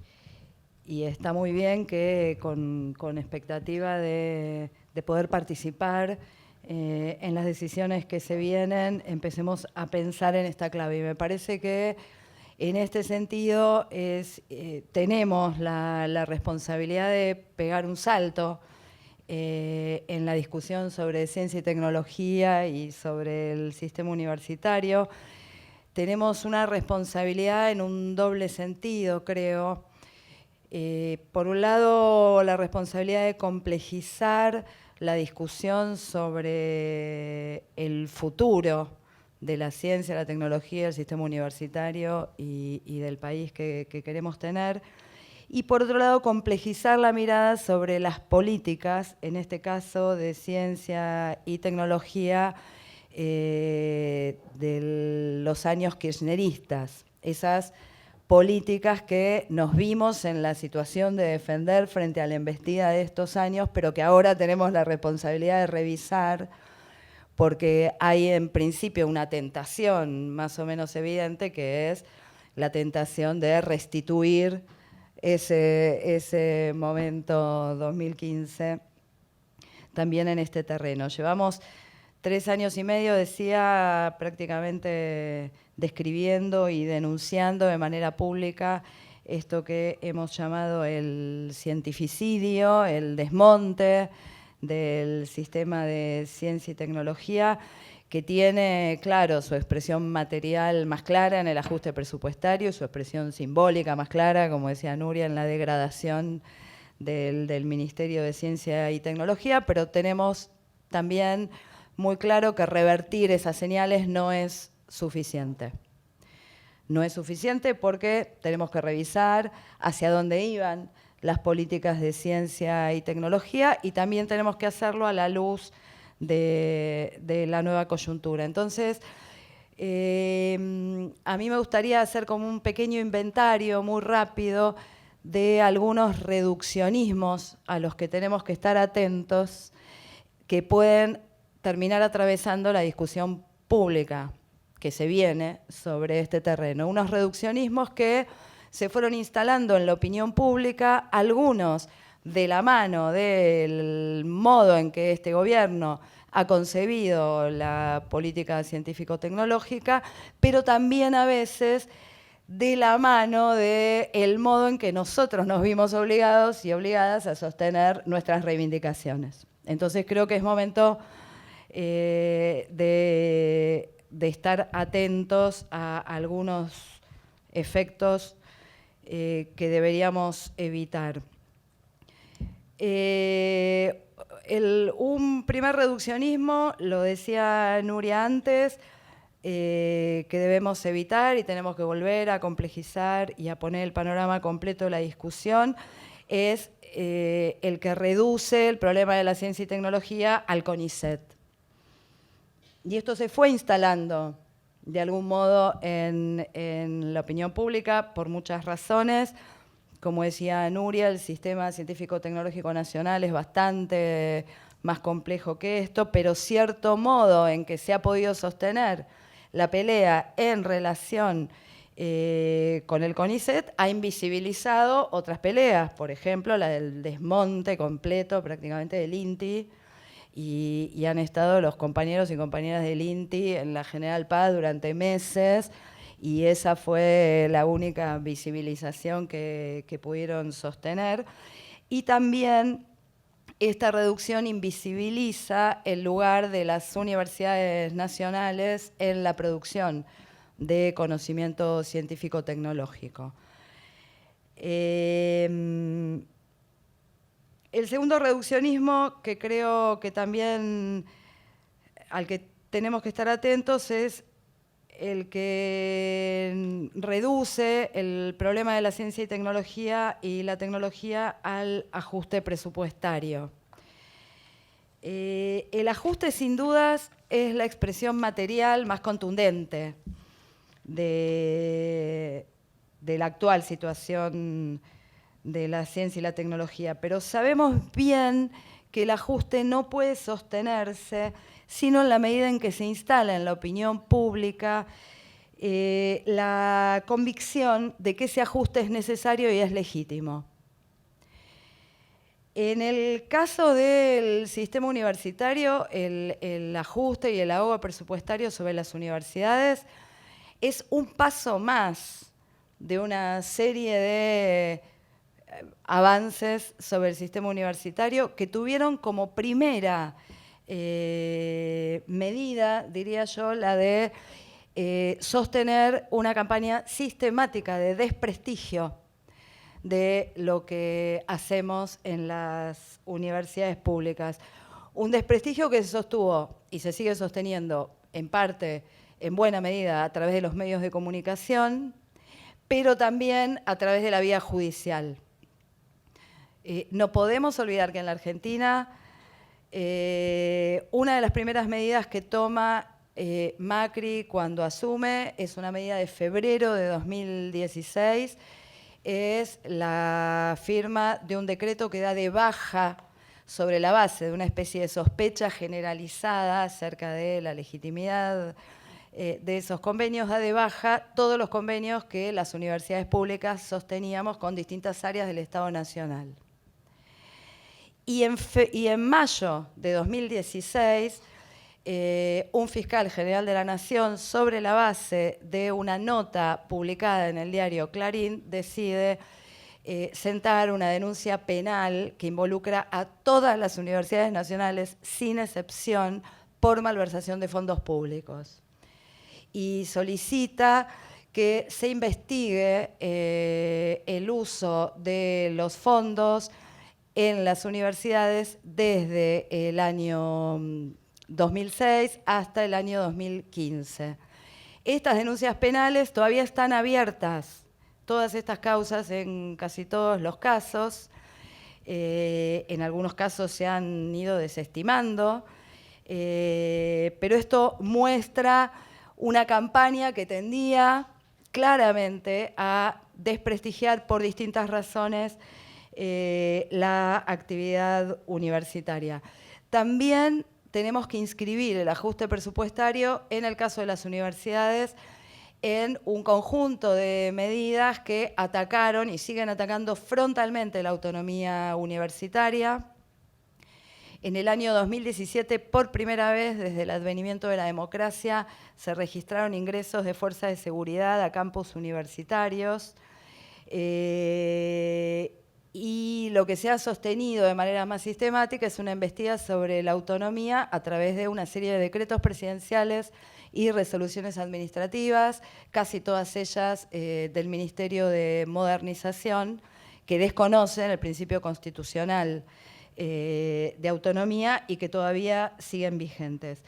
está muy bien que con expectativa de poder participar en las decisiones que se vienen, empecemos a pensar en esta clave. Y me parece que en este sentido tenemos la responsabilidad de pegar un salto en la discusión sobre ciencia y tecnología y sobre el sistema universitario. Tenemos una responsabilidad en un doble sentido, creo. Por un lado, la responsabilidad de complejizar la discusión sobre el futuro de la ciencia, la tecnología, el sistema universitario y del país que queremos tener. Y por otro lado, complejizar la mirada sobre las políticas, en este caso de ciencia y tecnología, de los años kirchneristas. Esas políticas que nos vimos en la situación de defender frente a la embestida de estos años, pero que ahora tenemos la responsabilidad de revisar, porque hay en principio una tentación más o menos evidente, que es la tentación de restituir ese momento 2015 también en este terreno. Llevamos 3 años y medio, decía, prácticamente describiendo y denunciando de manera pública esto que hemos llamado el cientificidio, el desmonte del sistema de ciencia y tecnología, que tiene, claro, su expresión material más clara en el ajuste presupuestario, su expresión simbólica más clara, como decía Nuria, en la degradación del Ministerio de Ciencia y Tecnología, pero tenemos también muy claro que revertir esas señales no es suficiente. No es suficiente porque tenemos que revisar hacia dónde iban las políticas de ciencia y tecnología, y también tenemos que hacerlo a la luz de la nueva coyuntura. Entonces, a mí me gustaría hacer como un pequeño inventario muy rápido de algunos reduccionismos a los que tenemos que estar atentos, que pueden terminar atravesando la discusión pública que se viene sobre este terreno. Unos reduccionismos que se fueron instalando en la opinión pública, algunos de la mano del modo en que este gobierno ha concebido la política científico-tecnológica, pero también a veces de la mano del modo en que nosotros nos vimos obligados y obligadas a sostener nuestras reivindicaciones. Entonces creo que es momento de estar atentos a algunos efectos que deberíamos evitar. Un primer reduccionismo, lo decía Nuria antes, que debemos evitar y tenemos que volver a complejizar y a poner el panorama completo de la discusión, es el que reduce el problema de la ciencia y tecnología al CONICET. Y esto se fue instalando de algún modo en la opinión pública por muchas razones. Como decía Nuria, el sistema científico-tecnológico nacional es bastante más complejo que esto, pero cierto modo en que se ha podido sostener la pelea en relación con el CONICET ha invisibilizado otras peleas, por ejemplo, la del desmonte completo prácticamente del INTI, y han estado los compañeros y compañeras del INTI en la General Paz durante meses, y esa fue la única visibilización que pudieron sostener. Y también esta reducción invisibiliza el lugar de las universidades nacionales en la producción de conocimiento científico-tecnológico. El segundo reduccionismo, que creo que también al que tenemos que estar atentos, es el que reduce el problema de la ciencia y la tecnología al ajuste presupuestario. El ajuste, sin dudas, es la expresión material más contundente de la actual situación de la ciencia y la tecnología, pero sabemos bien que el ajuste no puede sostenerse sino en la medida en que se instala en la opinión pública la convicción de que ese ajuste es necesario y es legítimo. En el caso del sistema universitario, el ajuste y el ahogo presupuestario sobre las universidades es un paso más de una serie de avances sobre el sistema universitario que tuvieron como primera medida, diría yo, la de sostener una campaña sistemática de desprestigio de lo que hacemos en las universidades públicas. Un desprestigio que se sostuvo y se sigue sosteniendo en parte, en buena medida, a través de los medios de comunicación, pero también a través de la vía judicial. No podemos olvidar que en la Argentina una de las primeras medidas que toma Macri cuando asume es una medida de febrero de 2016, es la firma de un decreto que da de baja sobre la base de una especie de sospecha generalizada acerca de la legitimidad de esos convenios, da de baja todos los convenios que las universidades públicas sosteníamos con distintas áreas del Estado Nacional. Y en mayo de 2016, un fiscal general de la Nación, sobre la base de una nota publicada en el diario Clarín, decide sentar una denuncia penal que involucra a todas las universidades nacionales, sin excepción, por malversación de fondos públicos. Y solicita que se investigue el uso de los fondos en las universidades desde el año 2006 hasta el año 2015. Estas denuncias penales todavía están abiertas, todas estas causas en casi todos los casos. En algunos casos se han ido desestimando, pero esto muestra una campaña que tendía claramente a desprestigiar por distintas razones la actividad universitaria. También tenemos que inscribir el ajuste presupuestario, en el caso de las universidades, en un conjunto de medidas que atacaron y siguen atacando frontalmente la autonomía universitaria. En el año 2017, por primera vez desde el advenimiento de la democracia, se registraron ingresos de fuerzas de seguridad a campus universitarios. Y lo que se ha sostenido de manera más sistemática es una embestida sobre la autonomía a través de una serie de decretos presidenciales y resoluciones administrativas, casi todas ellas del Ministerio de Modernización, que desconocen el principio constitucional de autonomía y que todavía siguen vigentes.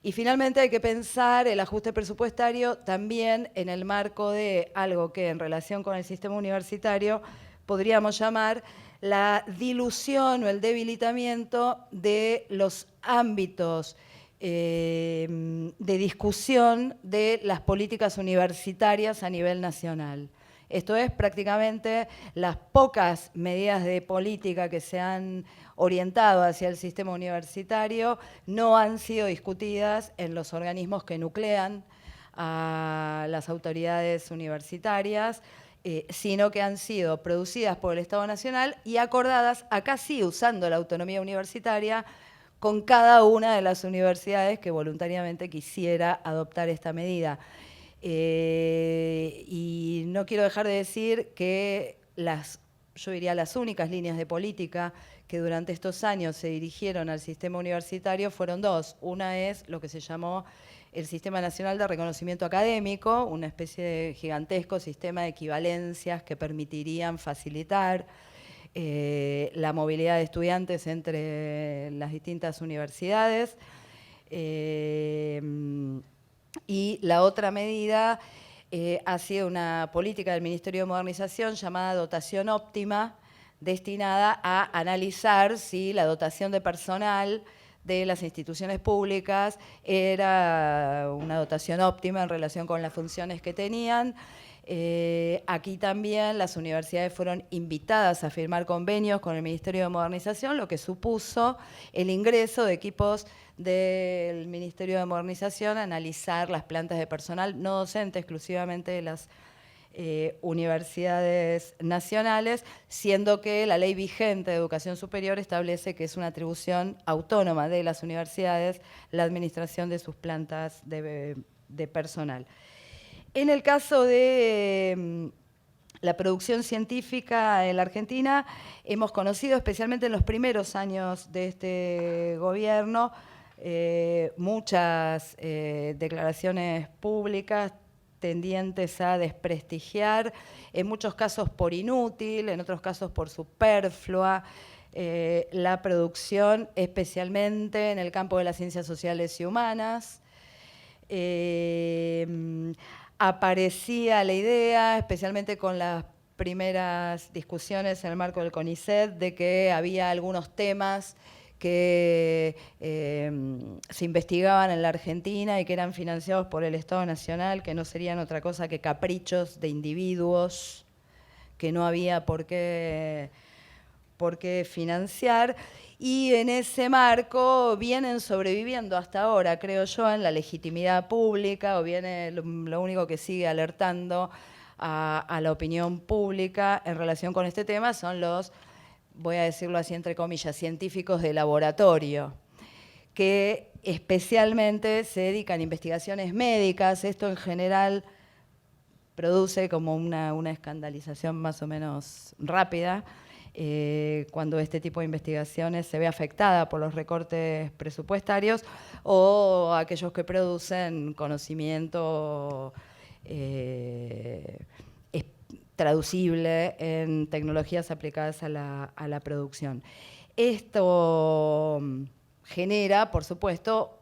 Y finalmente hay que pensar el ajuste presupuestario también en el marco de algo que en relación con el sistema universitario podríamos llamar la dilución o el debilitamiento de los ámbitos de discusión de las políticas universitarias a nivel nacional. Esto es, prácticamente las pocas medidas de política que se han orientado hacia el sistema universitario no han sido discutidas en los organismos que nuclean a las autoridades universitarias, sino que han sido producidas por el Estado Nacional y acordadas, acá sí usando la autonomía universitaria, con cada una de las universidades que voluntariamente quisiera adoptar esta medida. Y no quiero dejar de decir que yo diría las únicas líneas de política que durante estos años se dirigieron al sistema universitario fueron dos. Una es lo que se llamó el Sistema Nacional de Reconocimiento Académico, una especie de gigantesco sistema de equivalencias que permitirían facilitar la movilidad de estudiantes entre las distintas universidades. Y la otra medida ha sido una política del Ministerio de Modernización llamada dotación óptima, destinada a analizar si la dotación de personal de las instituciones públicas era una dotación óptima en relación con las funciones que tenían. Aquí también las universidades fueron invitadas a firmar convenios con el Ministerio de Modernización, lo que supuso el ingreso de equipos del Ministerio de Modernización a analizar las plantas de personal no docente exclusivamente de las universidades nacionales, siendo que la ley vigente de educación superior establece que es una atribución autónoma de las universidades la administración de sus plantas de personal. En el caso de la producción científica en la Argentina, hemos conocido, especialmente en los primeros años de este gobierno, muchas declaraciones públicas tendientes a desprestigiar, en muchos casos por inútil, en otros casos por superflua, la producción, especialmente en el campo de las ciencias sociales y humanas. Aparecía la idea, especialmente con las primeras discusiones en el marco del CONICET, de que había algunos temas que se investigaban en la Argentina y que eran financiados por el Estado Nacional, que no serían otra cosa que caprichos de individuos, que no había por qué financiar. Y en ese marco vienen sobreviviendo hasta ahora, creo yo, en la legitimidad pública, o viene lo único que sigue alertando a la opinión pública en relación con este tema son los, voy a decirlo así entre comillas, científicos de laboratorio, que especialmente se dedican a investigaciones médicas. Esto en general produce como una escandalización más o menos rápida, cuando este tipo de investigaciones se ve afectada por los recortes presupuestarios o aquellos que producen conocimiento traducible en tecnologías aplicadas a la producción. Esto genera, por supuesto,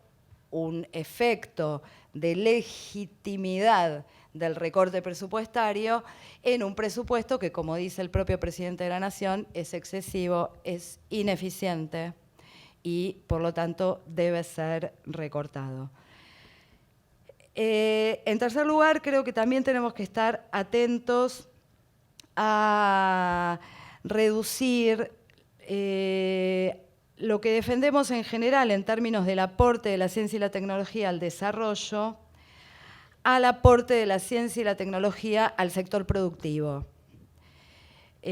un efecto de legitimidad del recorte presupuestario en un presupuesto que, como dice el propio presidente de la Nación, es excesivo, es ineficiente y, por lo tanto, debe ser recortado. En tercer lugar, creo que también tenemos que estar atentos a reducir lo que defendemos en general en términos del aporte de la ciencia y la tecnología al desarrollo, al aporte de la ciencia y la tecnología al sector productivo. No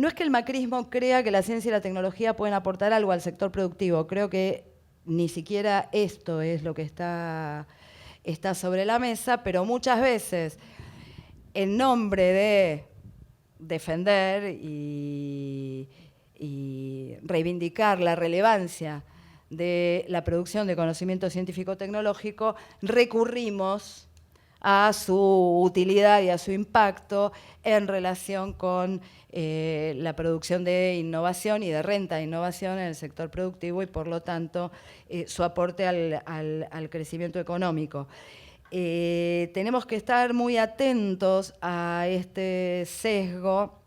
es que el macrismo crea que la ciencia y la tecnología pueden aportar algo al sector productivo, creo que ni siquiera esto es lo que está sobre la mesa, pero muchas veces, en nombre de defender y reivindicar la relevancia de la producción de conocimiento científico-tecnológico, recurrimos a su utilidad y a su impacto en relación con la producción de innovación y de renta de innovación en el sector productivo y, por lo tanto, su aporte al crecimiento económico. Tenemos que estar muy atentos a este sesgo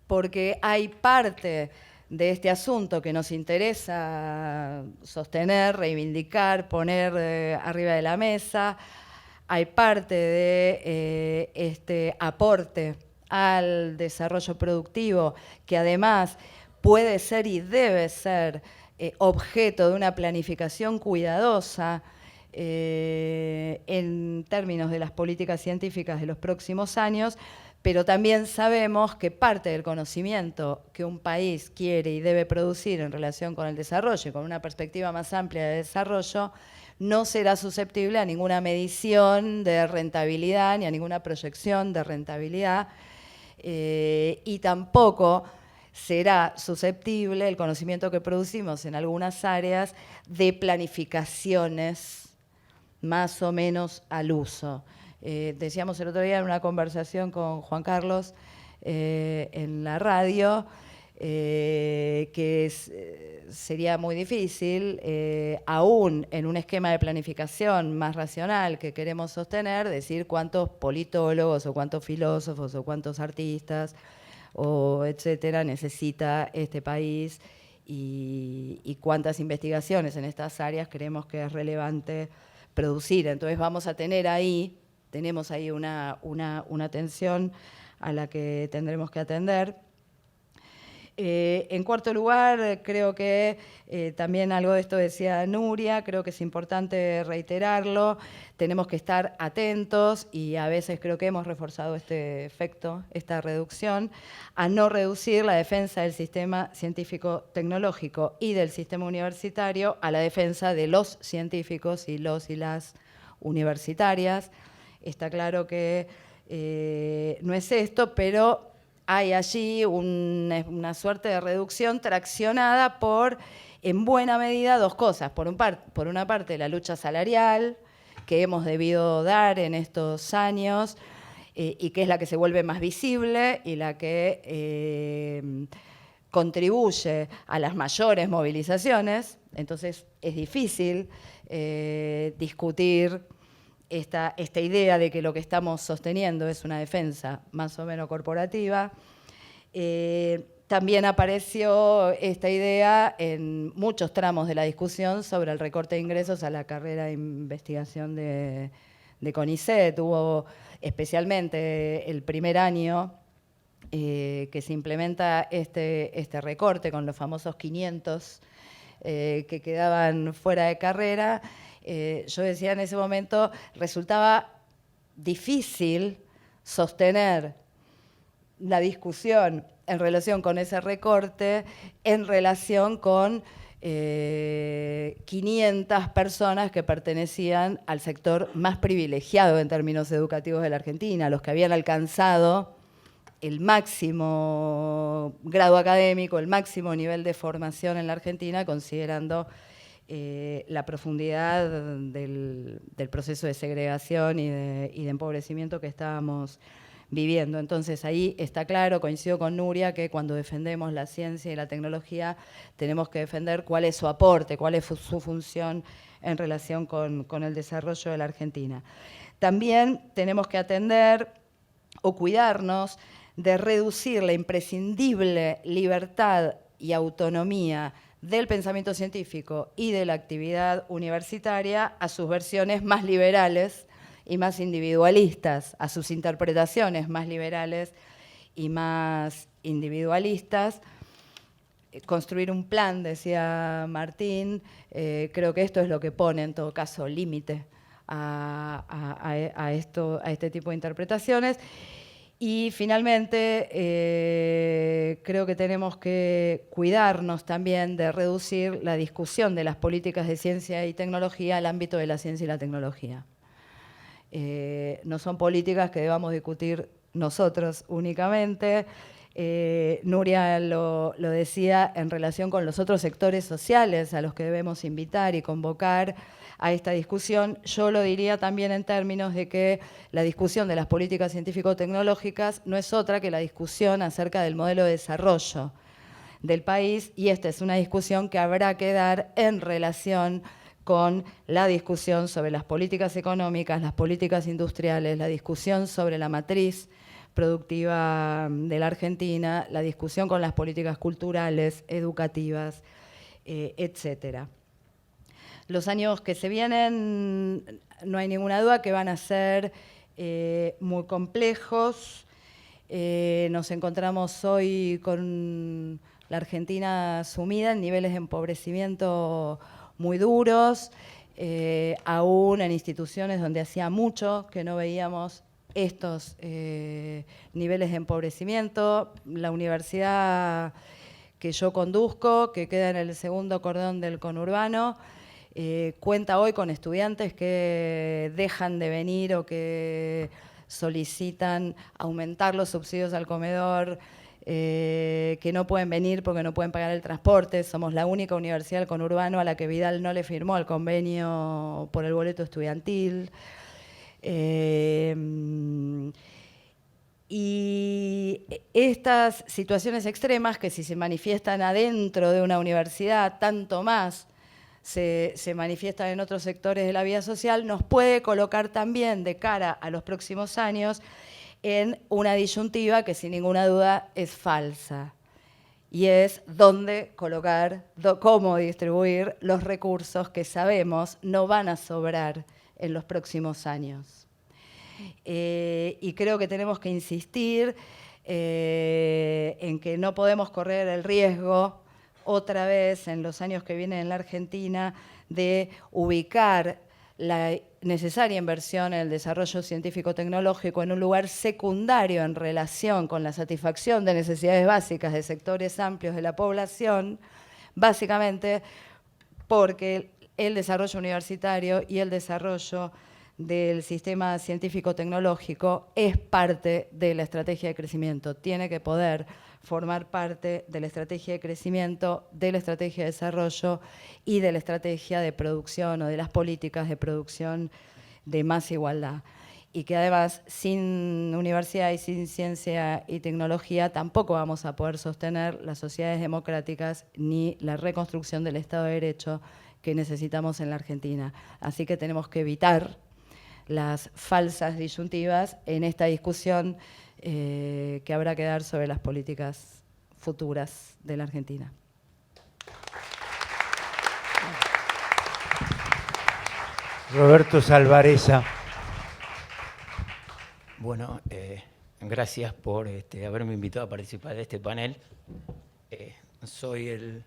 porque hay parte de este asunto que nos interesa sostener, reivindicar, poner arriba de la mesa. Hay parte de este aporte al desarrollo productivo que además puede ser y debe ser objeto de una planificación cuidadosa en términos de las políticas científicas de los próximos años, pero también sabemos que parte del conocimiento que un país quiere y debe producir en relación con el desarrollo y con una perspectiva más amplia de desarrollo no será susceptible a ninguna medición de rentabilidad ni a ninguna proyección de rentabilidad y tampoco será susceptible el conocimiento que producimos en algunas áreas de planificaciones más o menos al uso. Decíamos el otro día en una conversación con Juan Carlos en la radio, sería muy difícil, aún en un esquema de planificación más racional que queremos sostener, decir cuántos politólogos o cuántos filósofos o cuántos artistas o etcétera necesita este país y cuántas investigaciones en estas áreas creemos que es relevante producir. Entonces tenemos ahí una tensión a la que tendremos que atender. En cuarto lugar, creo que también algo de esto decía Nuria, creo que es importante reiterarlo, tenemos que estar atentos y a veces creo que hemos reforzado este efecto, esta reducción, a no reducir la defensa del sistema científico-tecnológico y del sistema universitario a la defensa de los científicos y las universitarias. Está claro que no es esto, pero hay allí una suerte de reducción traccionada por, en buena medida, dos cosas. Por una parte, la lucha salarial que hemos debido dar en estos años y que es la que se vuelve más visible y la que contribuye a las mayores movilizaciones. Entonces, es difícil discutir esta idea de que lo que estamos sosteniendo es una defensa más o menos corporativa. También apareció esta idea en muchos tramos de la discusión sobre el recorte de ingresos a la carrera de investigación de CONICET. Hubo especialmente el primer año que se implementa este recorte con los famosos 500 que quedaban fuera de carrera. Yo decía en ese momento, resultaba difícil sostener la discusión en relación con ese recorte, en relación con 500 personas que pertenecían al sector más privilegiado en términos educativos de la Argentina, los que habían alcanzado el máximo grado académico, el máximo nivel de formación en la Argentina, considerando la profundidad del proceso de segregación y de empobrecimiento que estábamos viviendo. Entonces ahí está claro, coincido con Nuria, que cuando defendemos la ciencia y la tecnología tenemos que defender cuál es su aporte, cuál es su función en relación con el desarrollo de la Argentina. También tenemos que atender o cuidarnos de reducir la imprescindible libertad y autonomía del pensamiento científico y de la actividad universitaria a sus versiones más liberales y más individualistas, a sus interpretaciones más liberales y más individualistas. Construir un plan, decía Martín, creo que esto es lo que pone en todo caso límite a este tipo de interpretaciones. Y finalmente, creo que tenemos que cuidarnos también de reducir la discusión de las políticas de ciencia y tecnología al ámbito de la ciencia y la tecnología. No son políticas que debamos discutir nosotros únicamente. Nuria lo decía en relación con los otros sectores sociales a los que debemos invitar y convocar a esta discusión. Yo lo diría también en términos de que la discusión de las políticas científico-tecnológicas no es otra que la discusión acerca del modelo de desarrollo del país, y esta es una discusión que habrá que dar en relación con la discusión sobre las políticas económicas, las políticas industriales, la discusión sobre la matriz productiva de la Argentina, la discusión con las políticas culturales, educativas, etcétera. Los años que se vienen, no hay ninguna duda que van a ser muy complejos. Nos encontramos hoy con la Argentina sumida en niveles de empobrecimiento muy duros, aún en instituciones donde hacía mucho que no veíamos estos niveles de empobrecimiento. La universidad que yo conduzco, que queda en el segundo cordón del conurbano, cuenta hoy con estudiantes que dejan de venir o que solicitan aumentar los subsidios al comedor, que no pueden venir porque no pueden pagar el transporte. Somos la única universidad del conurbano a la que Vidal no le firmó el convenio por el boleto estudiantil. Y estas situaciones extremas, que si se manifiestan adentro de una universidad, tanto más se manifiestan en otros sectores de la vida social, nos puede colocar también de cara a los próximos años en una disyuntiva que sin ninguna duda es falsa. Y es dónde colocar, cómo distribuir los recursos que sabemos no van a sobrar en los próximos años. Y creo que tenemos que insistir en que no podemos correr el riesgo otra vez en los años que vienen en la Argentina de ubicar la necesaria inversión en el desarrollo científico-tecnológico en un lugar secundario en relación con la satisfacción de necesidades básicas de sectores amplios de la población, básicamente porque el desarrollo universitario y el desarrollo del sistema científico-tecnológico es parte de la estrategia de crecimiento, tiene que poder formar parte de la estrategia de crecimiento, de la estrategia de desarrollo y de la estrategia de producción o de las políticas de producción de más igualdad. Y que además sin universidad y sin ciencia y tecnología tampoco vamos a poder sostener las sociedades democráticas ni la reconstrucción del Estado de Derecho que necesitamos en la Argentina. Así que tenemos que evitar las falsas disyuntivas en esta discusión que habrá que dar sobre las políticas futuras de la Argentina. Roberto Salvarezza. Bueno, gracias por haberme invitado a participar de este panel. Soy el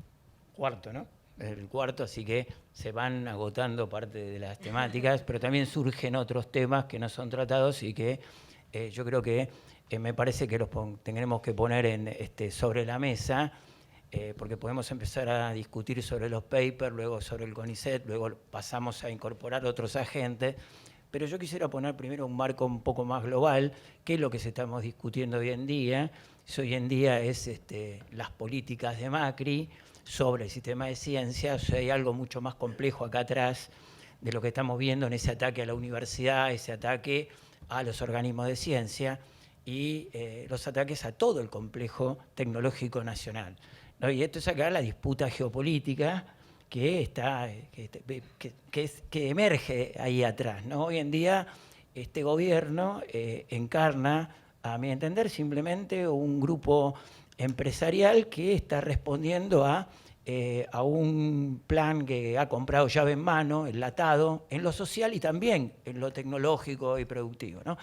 cuarto, ¿no? El cuarto, así que se van agotando parte de las temáticas, pero también surgen otros temas que no son tratados y que yo creo que me parece que los tendremos que poner sobre la mesa, porque podemos empezar a discutir sobre los papers, luego sobre el CONICET, luego pasamos a incorporar otros agentes, pero yo quisiera poner primero un marco un poco más global, que es lo que estamos discutiendo hoy en día. Hoy en día es las políticas de Macri sobre el sistema de ciencia. O sea, hay algo mucho más complejo acá atrás de lo que estamos viendo en ese ataque a la universidad, ese ataque a los organismos de ciencia y los ataques a todo el complejo tecnológico nacional, ¿no? Y esto es acá la disputa geopolítica que emerge ahí atrás, ¿no? Hoy en día este gobierno encarna, a mi entender, simplemente un grupo empresarial que está respondiendo a un plan que ha comprado llave en mano, enlatado, en lo social y también en lo tecnológico y productivo, ¿no?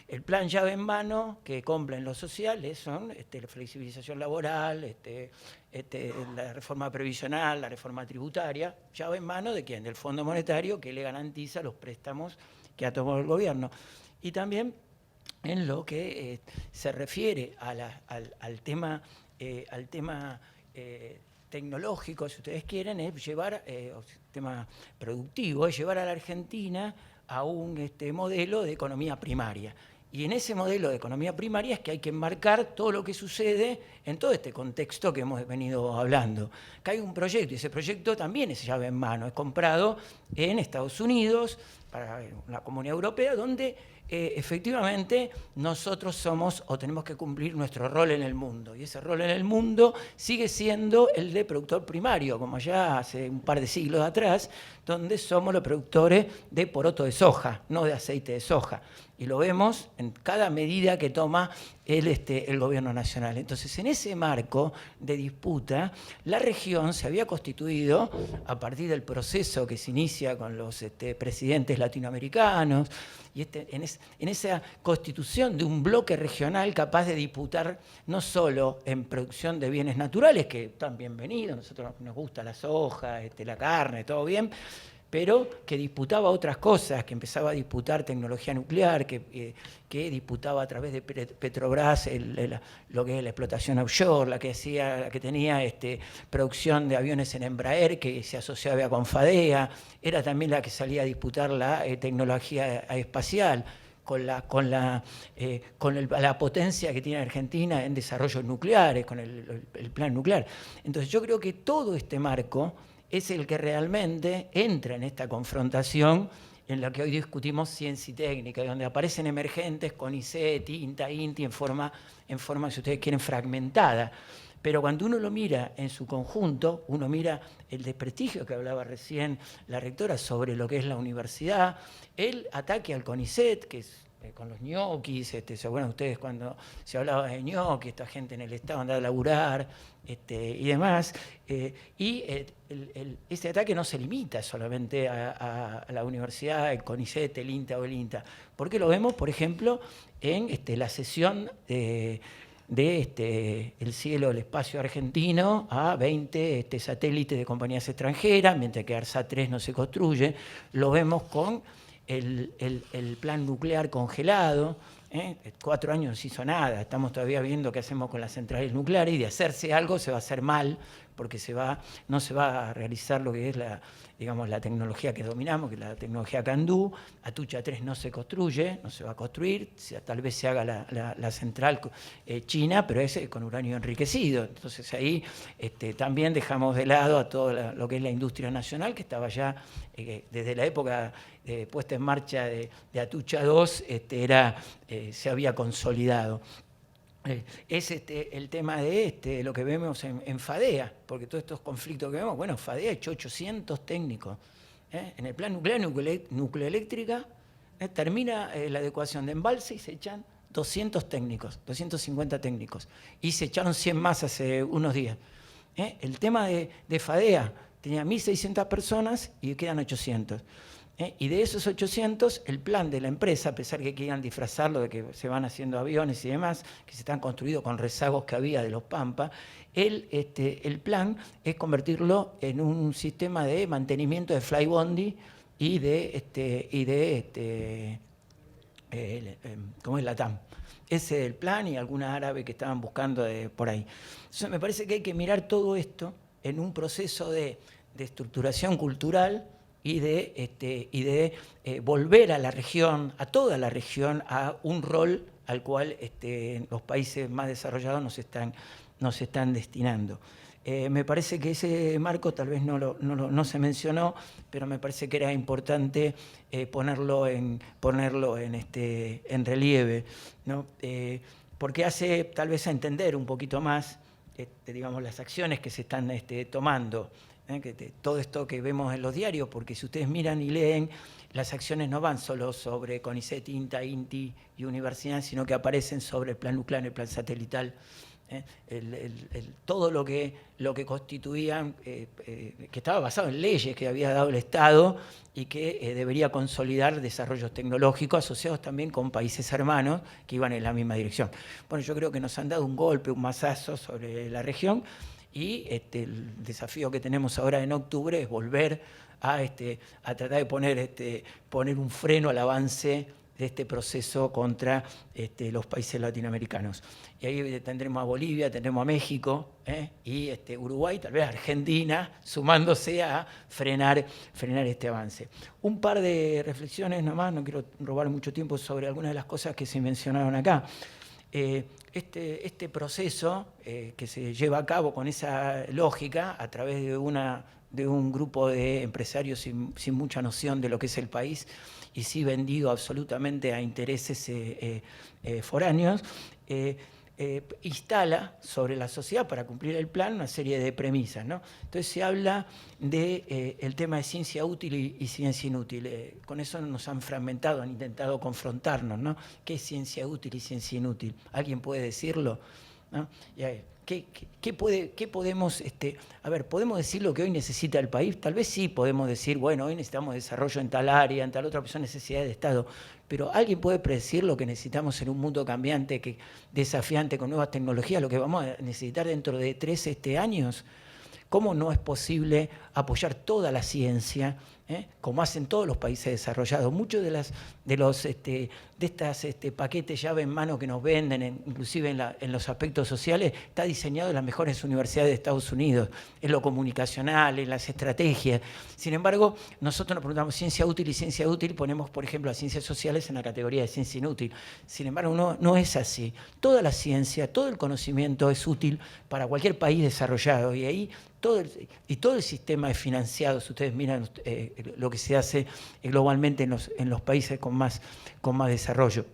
El plan llave en mano que compra en lo social son la flexibilización laboral, la reforma previsional, la reforma tributaria. ¿Llave en mano de quién? Del Fondo Monetario, que le garantiza los préstamos que ha tomado el gobierno. Y también en lo que se refiere al tema tecnológico, si ustedes quieren, es llevar, tema productivo, es llevar a la Argentina a un modelo de economía primaria. Y en ese modelo de economía primaria es que hay que enmarcar todo lo que sucede en todo este contexto que hemos venido hablando. Que hay un proyecto, y ese proyecto también es llave en mano, es comprado en Estados Unidos, para la Comunidad Europea, donde efectivamente nosotros somos o tenemos que cumplir nuestro rol en el mundo. Y ese rol en el mundo sigue siendo el de productor primario, como ya hace un par de siglos atrás, donde somos los productores de poroto de soja, no de aceite de soja. Y lo vemos en cada medida que toma el gobierno nacional. Entonces, en ese marco de disputa, la región se había constituido a partir del proceso que se inicia con los presidentes latinoamericanos, y en esa constitución de un bloque regional capaz de disputar no solo en producción de bienes naturales, que están bienvenidos, a nosotros nos gusta la soja, la carne, todo bien, pero que disputaba otras cosas, que empezaba a disputar tecnología nuclear, que disputaba a través de Petrobras lo que es la explotación offshore, la que tenía producción de aviones en Embraer, que se asociaba con FADEA, era también la que salía a disputar la tecnología espacial, con la potencia que tiene Argentina en desarrollos nucleares, con el plan nuclear. Entonces yo creo que todo este marco es el que realmente entra en esta confrontación en la que hoy discutimos ciencia y técnica, donde aparecen emergentes CONICET, INTA, INTI, en forma, si ustedes quieren, fragmentada. Pero cuando uno lo mira en su conjunto, uno mira el desprestigio que hablaba recién la rectora sobre lo que es la universidad, el ataque al CONICET, que es con los ñoquis, ¿se acuerdan ustedes cuando se hablaba de ñoquis, esta gente en el Estado andaba a laburar y demás? Ese ataque no se limita solamente a la universidad, el CONICET, el INTA o el INTA, porque lo vemos, por ejemplo, en la sesión de el cielo del espacio argentino a 20 satélites de compañías extranjeras, mientras que ARSAT 3 no se construye. Lo vemos con el plan nuclear congelado. 4 años no se hizo nada, estamos todavía viendo qué hacemos con las centrales nucleares, y de hacerse algo se va a hacer mal, porque no se va a realizar lo que es la tecnología que dominamos, que es la tecnología Candú. Atucha 3 no se construye, no se va a construir, tal vez se haga la central china, pero es con uranio enriquecido. Entonces ahí también dejamos de lado a todo lo que es la industria nacional, que estaba ya desde la época de puesta en marcha de Atucha 2, se había consolidado. Es el tema de lo que vemos en FADEA, porque todos estos conflictos que vemos, bueno, FADEA ha hecho 800 técnicos. En el plan nuclear, nucleoeléctrica, termina la adecuación de embalse y se echan 200 técnicos, 250 técnicos, y se echaron 100 más hace unos días. El tema de FADEA tenía 1.600 personas y quedan 800. Y de esos 800, el plan de la empresa, a pesar que quieran disfrazarlo de que se van haciendo aviones y demás, que se están construidos con rezagos que había de los Pampa, el plan es convertirlo en un sistema de mantenimiento de flybondi y ¿cómo es la TAM? Ese es el plan, y alguna árabe que estaban buscando por ahí. Entonces me parece que hay que mirar todo esto en un proceso de estructuración cultural, y de volver a la región, a toda la región, a un rol al cual los países más desarrollados nos están destinando. Me parece que ese marco tal vez no se mencionó, pero me parece que era importante ponerlo en relieve, ¿no? Porque hace tal vez a entender un poquito más las acciones que se están tomando. Todo esto que vemos en los diarios, porque si ustedes miran y leen, las acciones no van solo sobre CONICET, INTA, INTI y universidad, sino que aparecen sobre el plan nuclear, el plan satelital, todo lo que constituían, que estaba basado en leyes que había dado el Estado y que debería consolidar desarrollos tecnológicos asociados también con países hermanos que iban en la misma dirección. Bueno, yo creo que nos han dado un golpe, un mazazo sobre la región. Y el desafío que tenemos ahora en octubre es volver a tratar de poner un freno al avance de este proceso contra los países latinoamericanos. Y ahí tendremos a Bolivia, tendremos a México, y Uruguay, tal vez Argentina, sumándose a frenar este avance. Un par de reflexiones nomás, no quiero robar mucho tiempo, sobre algunas de las cosas que se mencionaron acá. Este proceso que se lleva a cabo con esa lógica a través de un grupo de empresarios sin mucha noción de lo que es el país, y sí vendido absolutamente a intereses foráneos, instala sobre la sociedad, para cumplir el plan, una serie de premisas, ¿no? Entonces se habla del tema de ciencia útil y ciencia inútil. Con eso nos han fragmentado, han intentado confrontarnos, ¿no? ¿Qué es ciencia útil y ciencia inútil? ¿Alguien puede decirlo? ¿No? ¿Qué podemos, podemos decir lo que hoy necesita el país? Tal vez sí podemos decir, bueno, hoy necesitamos desarrollo en tal área, en tal otra, pues son necesidades de Estado. Pero ¿alguien puede predecir lo que necesitamos en un mundo cambiante, desafiante, con nuevas tecnologías, lo que vamos a necesitar dentro de 3 años? ¿Cómo no es posible apoyar toda la ciencia, como hacen todos los países desarrollados? Muchos de estos paquetes llave en mano que nos venden, inclusive en los aspectos sociales, está diseñado en las mejores universidades de Estados Unidos, en lo comunicacional, en las estrategias. Sin embargo, nosotros nos preguntamos ciencia útil y ciencia útil, ponemos, por ejemplo, las ciencias sociales en la categoría de ciencia inútil. Sin embargo, no es así. Toda la ciencia, todo el conocimiento es útil para cualquier país desarrollado, y ahí todo el sistema es financiado. Si ustedes miran lo que se hace globalmente en los países con más desarrollo.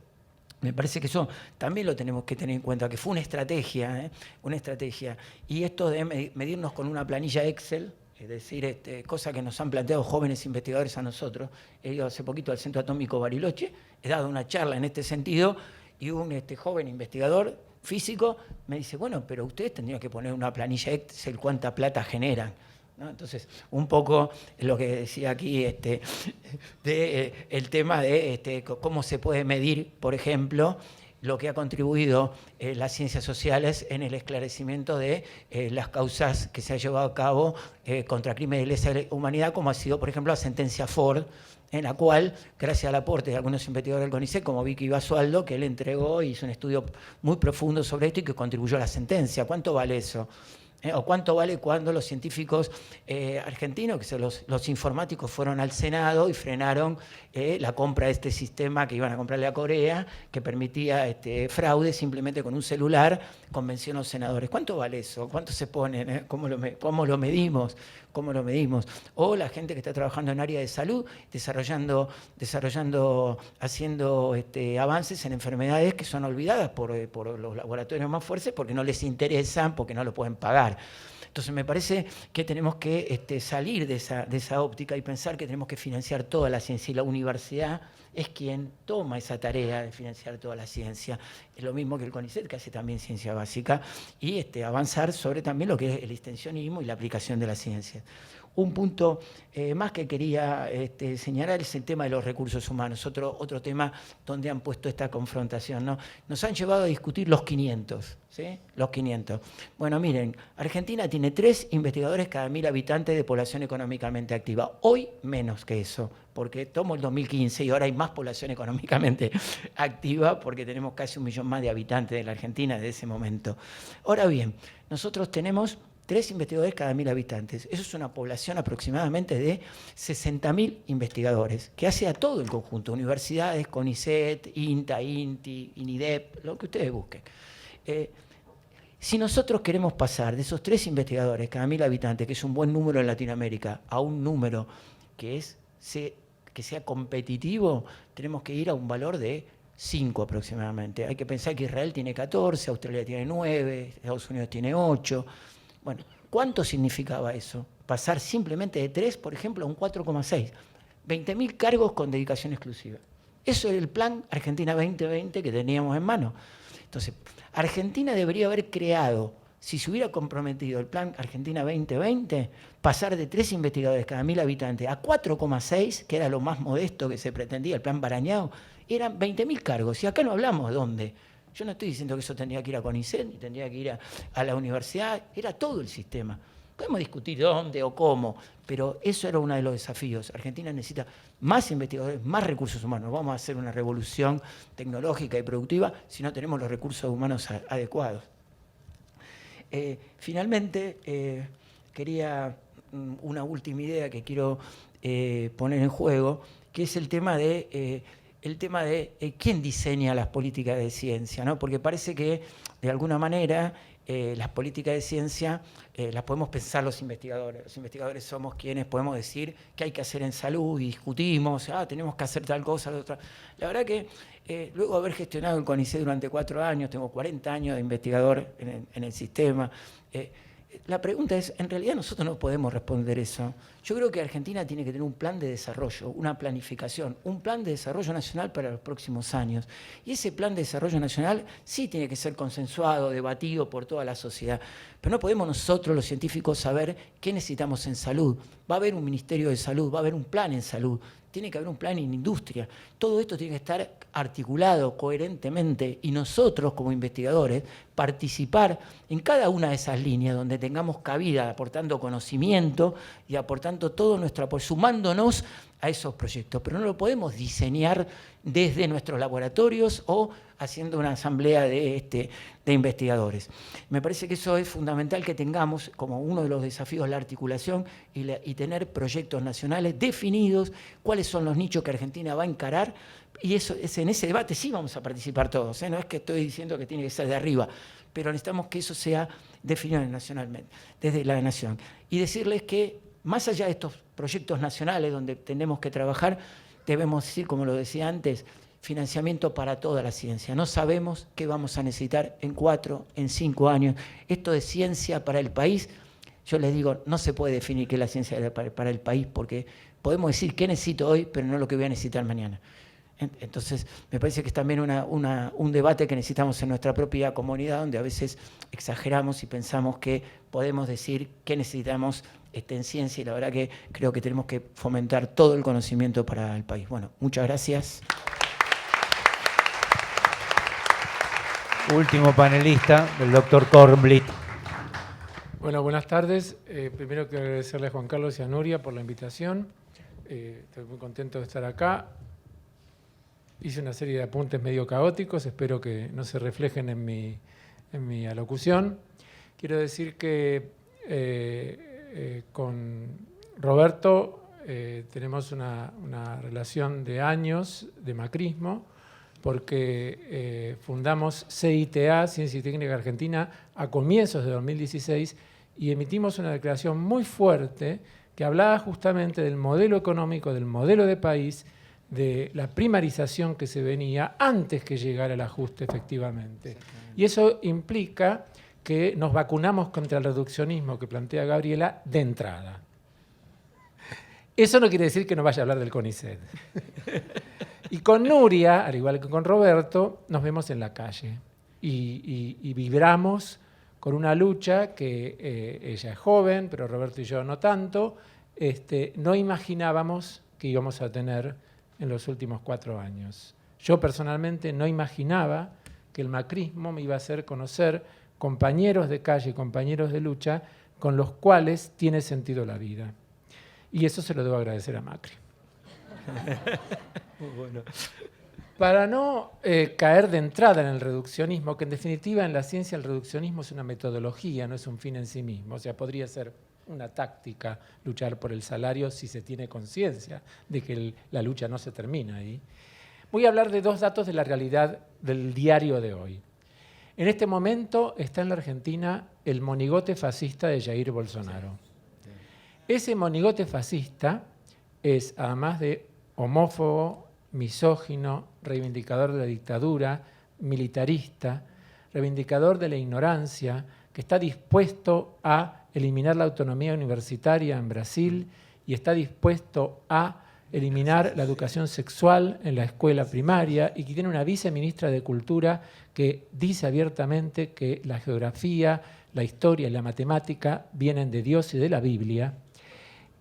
Me parece que eso también lo tenemos que tener en cuenta, que fue una estrategia, y esto de medirnos con una planilla Excel, es decir, cosa que nos han planteado jóvenes investigadores a nosotros. He ido hace poquito al Centro Atómico Bariloche, he dado una charla en este sentido, y un joven investigador físico me dice, bueno, pero ustedes tendrían que poner una planilla Excel cuánta plata generan, ¿no? Entonces, un poco lo que decía aquí, el tema de cómo se puede medir, por ejemplo, lo que ha contribuido las ciencias sociales en el esclarecimiento de las causas que se ha llevado a cabo contra crímenes de lesa humanidad, como ha sido, por ejemplo, la sentencia Ford, en la cual, gracias al aporte de algunos investigadores del CONICET, como Vicky Basualdo, que él entregó y hizo un estudio muy profundo sobre esto y que contribuyó a la sentencia. ¿Cuánto vale eso? ¿O cuánto vale cuando los científicos argentinos, que son los informáticos, fueron al Senado y frenaron la compra de este sistema que iban a comprarle a Corea, que permitía fraude simplemente con un celular, convenció a los senadores? ¿Cuánto vale eso? ¿Cuánto se ponen? ¿Cómo lo medimos? O la gente que está trabajando en área de salud, haciendo avances en enfermedades que son olvidadas por los laboratorios más fuertes porque no les interesan, porque no lo pueden pagar. Entonces me parece que tenemos que salir de esa óptica y pensar que tenemos que financiar toda la ciencia, y la universidad es quien toma esa tarea de financiar toda la ciencia. Es lo mismo que el CONICET, que hace también ciencia básica, y avanzar sobre también lo que es el extensionismo y la aplicación de la ciencia. Un punto más que quería señalar es el tema de los recursos humanos, otro tema donde han puesto esta confrontación, ¿no? Nos han llevado a discutir los 500, ¿sí? Los 500. Bueno, miren, Argentina tiene 3 investigadores cada 1000 habitantes de población económicamente activa. Hoy menos que eso, porque tomo el 2015 y ahora hay más población económicamente activa porque tenemos casi 1 millón más de habitantes de la Argentina desde ese momento. Ahora bien, nosotros tenemos 3 investigadores cada 1000 habitantes. Eso es una población aproximadamente de 60.000 investigadores, que hace a todo el conjunto, universidades, CONICET, INTA, INTI, INIDEP, lo que ustedes busquen. Si nosotros queremos pasar de esos 3 investigadores cada 1000 habitantes, que es un buen número en Latinoamérica, a un número que sea competitivo, tenemos que ir a un valor de 5 aproximadamente. Hay que pensar que Israel tiene 14, Australia tiene 9, Estados Unidos tiene 8. Bueno, ¿cuánto significaba eso? Pasar simplemente de 3, por ejemplo, a un 4,6. 20.000 cargos con dedicación exclusiva. Eso es el plan Argentina 2020 que teníamos en mano. Entonces, Argentina debería haber creado, si se hubiera comprometido el plan Argentina 2020, pasar de 3 investigadores cada 1000 habitantes a 4,6, que era lo más modesto que se pretendía, el plan Barañao, eran 20.000 cargos. Y acá no hablamos de dónde. Yo no estoy diciendo que eso tendría que ir a CONICET, ni tendría que ir a la universidad, era todo el sistema. Podemos discutir dónde o cómo, pero eso era uno de los desafíos. Argentina necesita más investigadores, más recursos humanos. Vamos a hacer una revolución tecnológica y productiva si no tenemos los recursos humanos adecuados. Finalmente, quería una última idea que quiero poner en juego, que es el tema de quién diseña las políticas de ciencia, ¿no? Porque parece que, de alguna manera, las políticas de ciencia las podemos pensar los investigadores. Los investigadores somos quienes podemos decir qué hay que hacer en salud y discutimos, tenemos que hacer tal cosa, otra. La verdad que luego de haber gestionado el CONICET durante 4 años, tengo 40 años de investigador en el sistema, la pregunta es, en realidad nosotros no podemos responder eso. Yo creo que Argentina tiene que tener un plan de desarrollo, una planificación, un plan de desarrollo nacional para los próximos años. Y ese plan de desarrollo nacional sí tiene que ser consensuado, debatido por toda la sociedad. Pero no podemos nosotros, los científicos, saber qué necesitamos en salud. Va a haber un ministerio de salud, va a haber un plan en salud. Tiene que haber un plan en industria. Todo esto tiene que estar articulado coherentemente y nosotros como investigadores participar en cada una de esas líneas donde tengamos cabida, aportando conocimiento y aportando todo nuestro apoyo, sumándonos a esos proyectos. Pero no lo podemos diseñar desde nuestros laboratorios o haciendo una asamblea de investigadores. Me parece que eso es fundamental, que tengamos como uno de los desafíos la articulación y tener proyectos nacionales definidos, cuáles son los nichos que Argentina va a encarar, y en ese debate sí vamos a participar todos, no es que estoy diciendo que tiene que ser de arriba, pero necesitamos que eso sea definido nacionalmente, desde la nación. Y decirles que más allá de estos proyectos nacionales donde tenemos que trabajar, debemos decir, como lo decía antes, financiamiento para toda la ciencia. No sabemos qué vamos a necesitar en 4, en 5 años. Esto de ciencia para el país, yo les digo, no se puede definir qué es la ciencia para el país, porque podemos decir qué necesito hoy, pero no lo que voy a necesitar mañana. Entonces, me parece que es también un debate que necesitamos en nuestra propia comunidad, donde a veces exageramos y pensamos que podemos decir qué necesitamos en ciencia, y la verdad que creo que tenemos que fomentar todo el conocimiento para el país. Bueno, muchas gracias. Último panelista, el doctor Kornblit. Bueno, buenas tardes. Primero quiero agradecerle a Juan Carlos y a Nuria por la invitación. Estoy muy contento de estar acá. Hice una serie de apuntes medio caóticos, espero que no se reflejen en mi alocución. Quiero decir que con Roberto tenemos una relación de años de macrismo, porque fundamos CITA, Ciencia y Técnica Argentina, a comienzos de 2016 y emitimos una declaración muy fuerte que hablaba justamente del modelo económico, del modelo de país, de la primarización que se venía antes que llegara el ajuste efectivamente. Y eso implica que nos vacunamos contra el reduccionismo que plantea Gabriela de entrada. Eso no quiere decir que no vaya a hablar del CONICET. Y con Nuria, al igual que con Roberto, nos vemos en la calle y vibramos con una lucha que ella es joven, pero Roberto y yo no tanto, no imaginábamos que íbamos a tener en los últimos 4 años. Yo personalmente no imaginaba que el macrismo me iba a hacer conocer compañeros de calle, compañeros de lucha, con los cuales tiene sentido la vida. Y eso se lo debo agradecer a Macri. Bueno. Para no caer de entrada en el reduccionismo, que en definitiva en la ciencia el reduccionismo es una metodología, no es un fin en sí mismo. O sea, podría ser una táctica luchar por el salario si se tiene conciencia de que la lucha no se termina ahí. Voy a hablar de 2 datos de la realidad del diario de hoy. En este momento está en la Argentina el monigote fascista de Jair Bolsonaro. Ese monigote fascista es, además de homófobo, misógino, reivindicador de la dictadura, militarista, reivindicador de la ignorancia, que está dispuesto a eliminar la autonomía universitaria en Brasil y está dispuesto a eliminar la educación sexual en la escuela primaria y que tiene una viceministra de Cultura que dice abiertamente que la geografía, la historia y la matemática vienen de Dios y de la Biblia.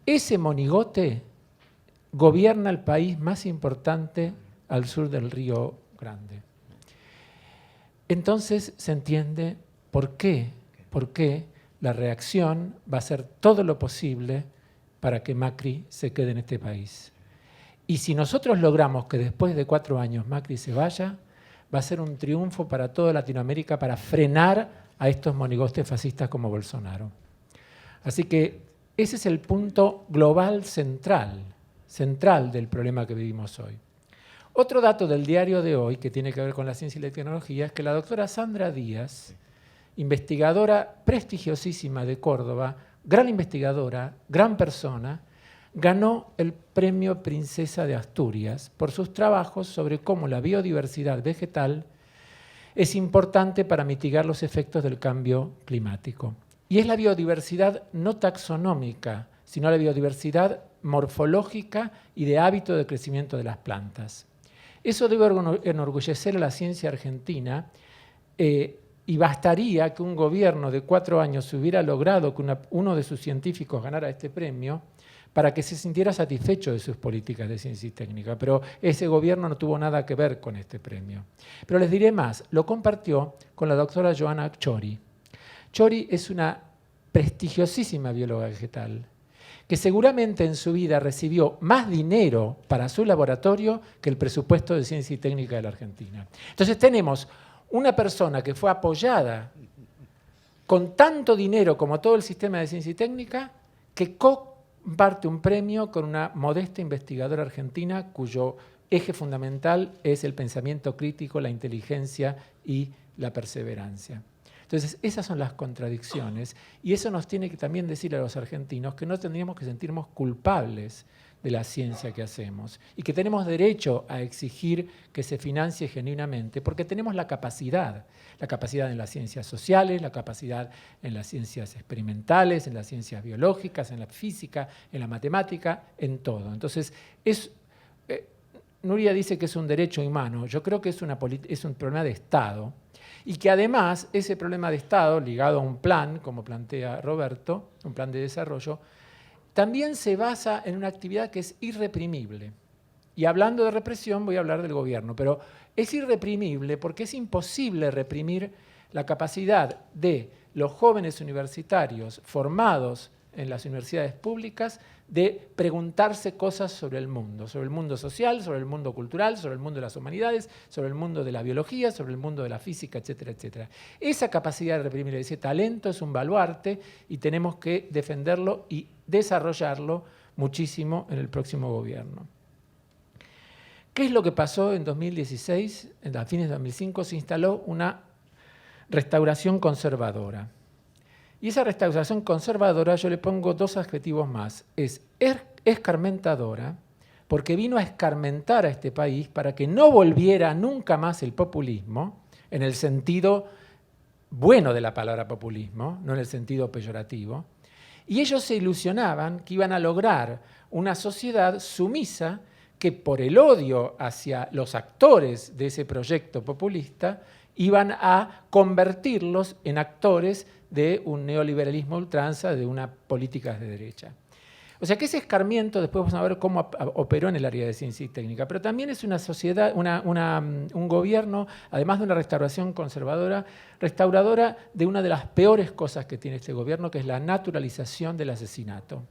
Ese monigote gobierna el país más importante al sur del Río Grande. Entonces se entiende por qué la reacción va a ser todo lo posible para que Macri se quede en este país. Y si nosotros logramos que después de 4 años Macri se vaya, va a ser un triunfo para toda Latinoamérica para frenar a estos monigotes fascistas como Bolsonaro. Así que ese es el punto global central del problema que vivimos hoy. Otro dato del diario de hoy que tiene que ver con la ciencia y la tecnología es que la doctora Sandra Díaz, investigadora prestigiosísima de Córdoba, gran investigadora, gran persona, ganó el premio Princesa de Asturias por sus trabajos sobre cómo la biodiversidad vegetal es importante para mitigar los efectos del cambio climático. Y es la biodiversidad no taxonómica, sino la biodiversidad morfológica y de hábito de crecimiento de las plantas. Eso debe enorgullecer a la ciencia argentina y bastaría que un gobierno de 4 años se hubiera logrado que uno de sus científicos ganara este premio para que se sintiera satisfecho de sus políticas de ciencia y técnica. Pero ese gobierno no tuvo nada que ver con este premio. Pero les diré más, lo compartió con la doctora Joana Chori. Chori es una prestigiosísima bióloga vegetal que seguramente en su vida recibió más dinero para su laboratorio que el presupuesto de ciencia y técnica de la Argentina. Entonces tenemos una persona que fue apoyada con tanto dinero como todo el sistema de ciencia y técnica que comparte un premio con una modesta investigadora argentina cuyo eje fundamental es el pensamiento crítico, la inteligencia y la perseverancia. Entonces, esas son las contradicciones y eso nos tiene que también decir a los argentinos que no tendríamos que sentirnos culpables de la ciencia que hacemos y que tenemos derecho a exigir que se financie genuinamente porque tenemos la capacidad en las ciencias sociales, la capacidad en las ciencias experimentales, en las ciencias biológicas, en la física, en la matemática, en todo. Entonces, Nuria dice que es un derecho humano, yo creo que es un problema de Estado y que además ese problema de Estado, ligado a un plan, como plantea Roberto, un plan de desarrollo, también se basa en una actividad que es irreprimible. Y hablando de represión voy a hablar del gobierno, pero es irreprimible porque es imposible reprimir la capacidad de los jóvenes universitarios formados en las universidades públicas de preguntarse cosas sobre el mundo social, sobre el mundo cultural, sobre el mundo de las humanidades, sobre el mundo de la biología, sobre el mundo de la física, etcétera, etcétera. Esa capacidad de reprimir ese talento es un baluarte y tenemos que defenderlo y desarrollarlo muchísimo en el próximo gobierno. ¿Qué es lo que pasó en 2016? A fines de 2005 se instaló una restauración conservadora. Y esa restauración conservadora yo le pongo dos adjetivos más. Es escarmentadora, porque vino a escarmentar a este país para que no volviera nunca más el populismo, en el sentido bueno de la palabra populismo, no en el sentido peyorativo. Y ellos se ilusionaban que iban a lograr una sociedad sumisa que por el odio hacia los actores de ese proyecto populista iban a convertirlos en actores de un neoliberalismo ultranza, de una política de derecha. O sea que ese escarmiento, después vamos a ver cómo operó en el área de ciencia y técnica, pero también es una sociedad, un gobierno, además de una restauración conservadora, restauradora de una de las peores cosas que tiene este gobierno, que es la naturalización del asesinato.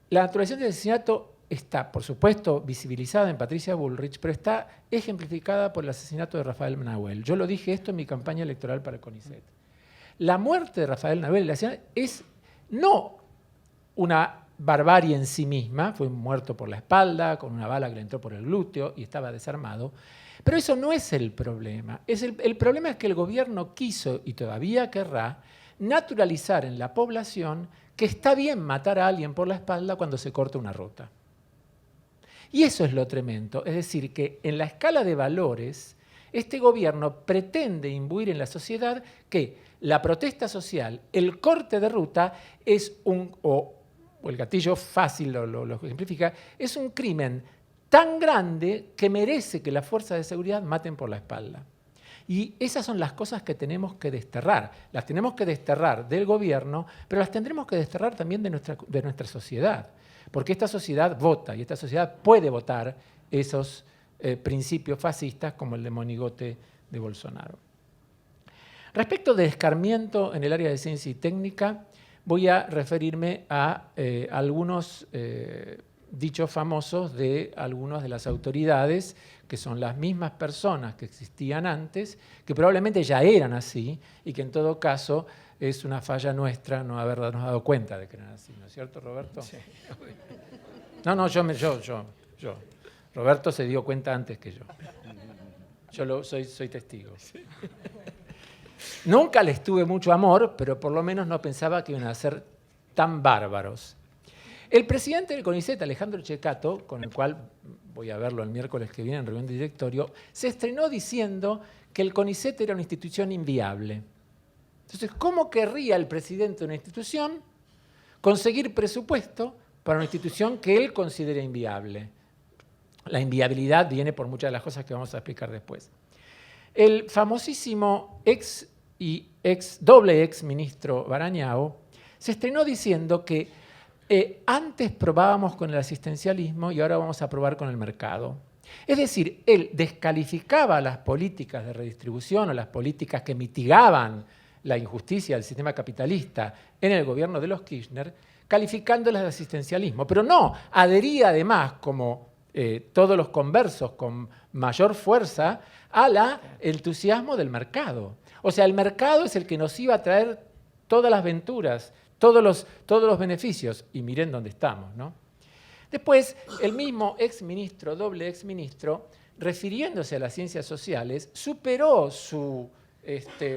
La naturalización del asesinato está, por supuesto, visibilizada en Patricia Bullrich, pero está ejemplificada por el asesinato de Rafael Nahuel. Yo lo dije esto en mi campaña electoral para el CONICET. La muerte de Rafael Nahuel es no una barbarie en sí misma, fue muerto por la espalda, con una bala que le entró por el glúteo y estaba desarmado, pero eso no es el problema. El problema es que el gobierno quiso, y todavía querrá, naturalizar en la población que está bien matar a alguien por la espalda cuando se corta una ruta. Y eso es lo tremendo, es decir, que en la escala de valores, este gobierno pretende imbuir en la sociedad que la protesta social, el corte de ruta, es o el gatillo fácil lo ejemplifica, es un crimen tan grande que merece que las fuerzas de seguridad maten por la espalda. Y esas son las cosas que tenemos que desterrar. Las tenemos que desterrar del gobierno, pero las tendremos que desterrar también de nuestra sociedad. Porque esta sociedad vota y esta sociedad puede votar esos principios fascistas como el de monigote de Bolsonaro. Respecto de escarmiento en el área de ciencia y técnica, voy a referirme a algunos dichos famosos de algunas de las autoridades, que son las mismas personas que existían antes, que probablemente ya eran así y que en todo caso es una falla nuestra no habernos dado cuenta de que eran así, ¿no es cierto, Roberto? Sí. No, yo. Roberto se dio cuenta antes que yo. Yo soy testigo. Sí. Nunca les tuve mucho amor, pero por lo menos no pensaba que iban a ser tan bárbaros. El presidente del CONICET, Alejandro Checato, con el cual voy a verlo el miércoles que viene en reunión de directorio, se estrenó diciendo que el CONICET era una institución inviable. Entonces, ¿cómo querría el presidente de una institución conseguir presupuesto para una institución que él considera inviable? La inviabilidad viene por muchas de las cosas que vamos a explicar después. El famosísimo doble ex ministro Barañao se estrenó diciendo que antes probábamos con el asistencialismo y ahora vamos a probar con el mercado. Es decir, él descalificaba las políticas de redistribución o las políticas que mitigaban la injusticia del sistema capitalista en el gobierno de los Kirchner, calificándolas de asistencialismo. Pero no, adhería además, como todos los conversos con mayor fuerza, al entusiasmo del mercado. O sea, el mercado es el que nos iba a traer todas las venturas, todos los beneficios. Y miren dónde estamos, ¿no? Después, el mismo doble exministro, refiriéndose a las ciencias sociales, superó su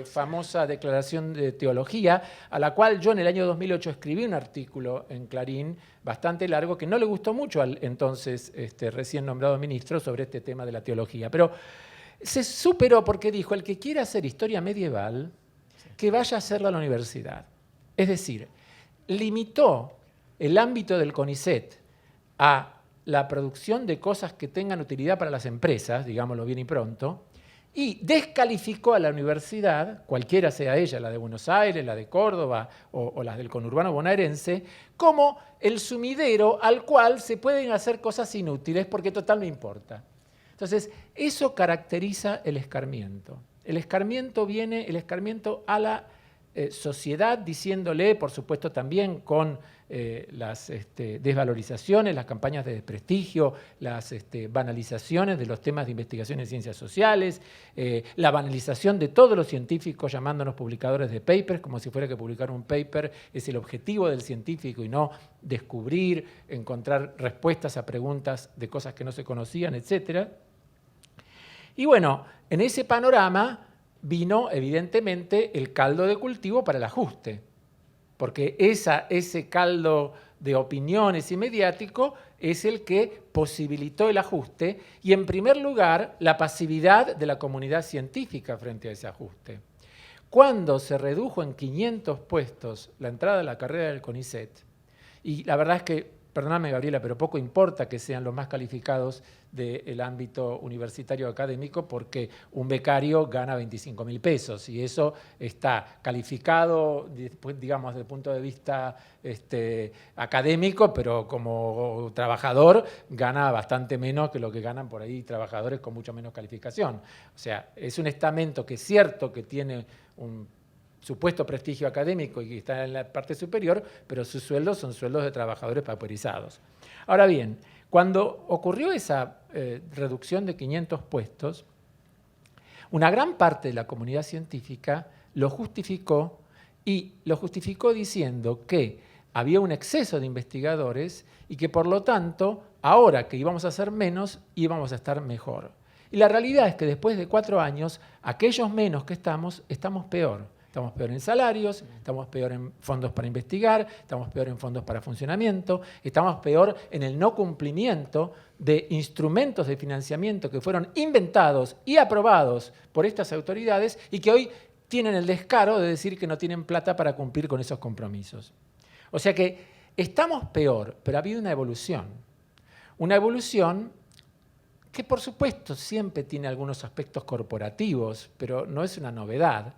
famosa declaración de teología, a la cual yo en el año 2008 escribí un artículo en Clarín bastante largo que no le gustó mucho al entonces recién nombrado ministro sobre este tema de la teología. Pero se superó porque dijo, el que quiera hacer historia medieval, que vaya a hacerla a la universidad. Es decir, limitó el ámbito del CONICET a la producción de cosas que tengan utilidad para las empresas, digámoslo bien y pronto, y descalificó a la universidad, cualquiera sea ella, la de Buenos Aires, la de Córdoba o las del conurbano bonaerense, como el sumidero al cual se pueden hacer cosas inútiles porque total no importa. Entonces, eso caracteriza el escarmiento. El escarmiento a la sociedad diciéndole, por supuesto también con las desvalorizaciones, las campañas de desprestigio, las banalizaciones de los temas de investigación en ciencias sociales, la banalización de todos los científicos llamándonos publicadores de papers, como si fuera que publicar un paper es el objetivo del científico y no descubrir, encontrar respuestas a preguntas de cosas que no se conocían, etc. Y bueno, en ese panorama vino evidentemente el caldo de cultivo para el ajuste, porque ese caldo de opiniones y mediático es el que posibilitó el ajuste y, en primer lugar, la pasividad de la comunidad científica frente a ese ajuste. Cuando se redujo en 500 puestos la entrada a la carrera del CONICET, y la verdad es que, perdóname Gabriela, pero poco importa que sean los más calificados del ámbito universitario académico porque un becario gana 25.000 pesos y eso está calificado, digamos, desde el punto de vista académico, pero como trabajador gana bastante menos que lo que ganan por ahí trabajadores con mucho menos calificación. O sea, es un estamento que es cierto que tiene un supuesto prestigio académico y que está en la parte superior, pero sus sueldos son sueldos de trabajadores pauperizados. Ahora bien, cuando ocurrió esa reducción de 500 puestos, una gran parte de la comunidad científica lo justificó y lo justificó diciendo que había un exceso de investigadores y que por lo tanto, ahora que íbamos a ser menos, íbamos a estar mejor. Y la realidad es que después de 4 años, aquellos menos que estamos peor. Estamos peor en salarios, estamos peor en fondos para investigar, estamos peor en fondos para funcionamiento, estamos peor en el no cumplimiento de instrumentos de financiamiento que fueron inventados y aprobados por estas autoridades y que hoy tienen el descaro de decir que no tienen plata para cumplir con esos compromisos. O sea que estamos peor, pero ha habido una evolución. Una evolución que, por supuesto, siempre tiene algunos aspectos corporativos, pero no es una novedad.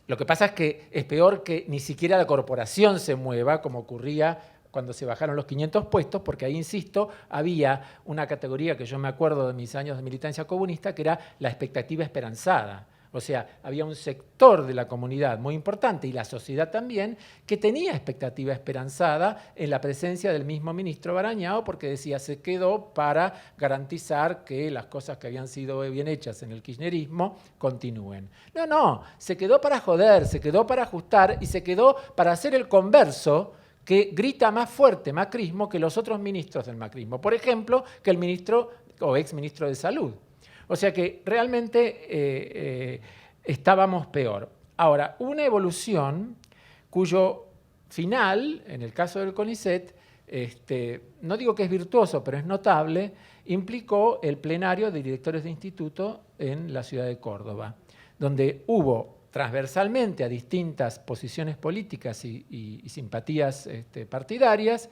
Lo que pasa es que es peor que ni siquiera la corporación se mueva, como ocurría cuando se bajaron los 500 puestos, porque ahí, insisto, había una categoría que yo me acuerdo de mis años de militancia comunista, que era la expectativa esperanzada. O sea, había un sector de la comunidad muy importante, y la sociedad también, que tenía expectativa esperanzada en la presencia del mismo ministro Barañao, porque decía, se quedó para garantizar que las cosas que habían sido bien hechas en el kirchnerismo continúen. No, se quedó para joder, se quedó para ajustar y se quedó para hacer el converso que grita más fuerte macrismo que los otros ministros del macrismo. Por ejemplo, que el ministro o exministro de Salud. O sea que realmente estábamos peor. Ahora, una evolución cuyo final, en el caso del CONICET, no digo que es virtuoso, pero es notable, implicó el plenario de directores de instituto en la ciudad de Córdoba, donde hubo transversalmente a distintas posiciones políticas y simpatías partidarias,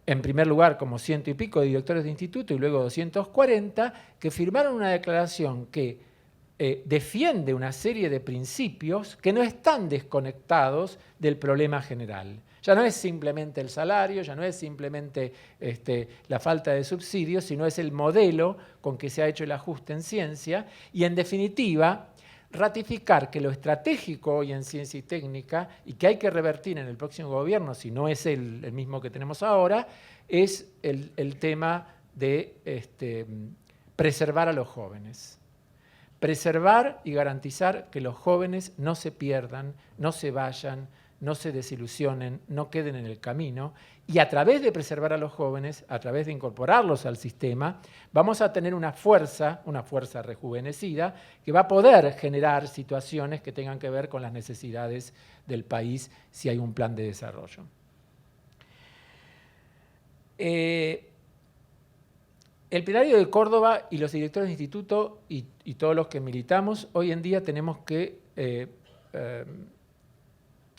en primer lugar como 100 y pico de directores de instituto y luego 240, que firmaron una declaración que defiende una serie de principios que no están desconectados del problema general. Ya no es simplemente el salario, ya no es simplemente la falta de subsidios, sino es el modelo con que se ha hecho el ajuste en ciencia y, en definitiva, ratificar que lo estratégico hoy en ciencia y técnica y que hay que revertir en el próximo gobierno, si no es el mismo que tenemos ahora, es el tema de preservar a los jóvenes. Preservar y garantizar que los jóvenes no se pierdan, no se vayan, no se desilusionen, no queden en el camino, y a través de preservar a los jóvenes, a través de incorporarlos al sistema, vamos a tener una fuerza rejuvenecida, que va a poder generar situaciones que tengan que ver con las necesidades del país si hay un plan de desarrollo. El plenario de Córdoba y los directores de instituto y todos los que militamos, hoy en día tenemos que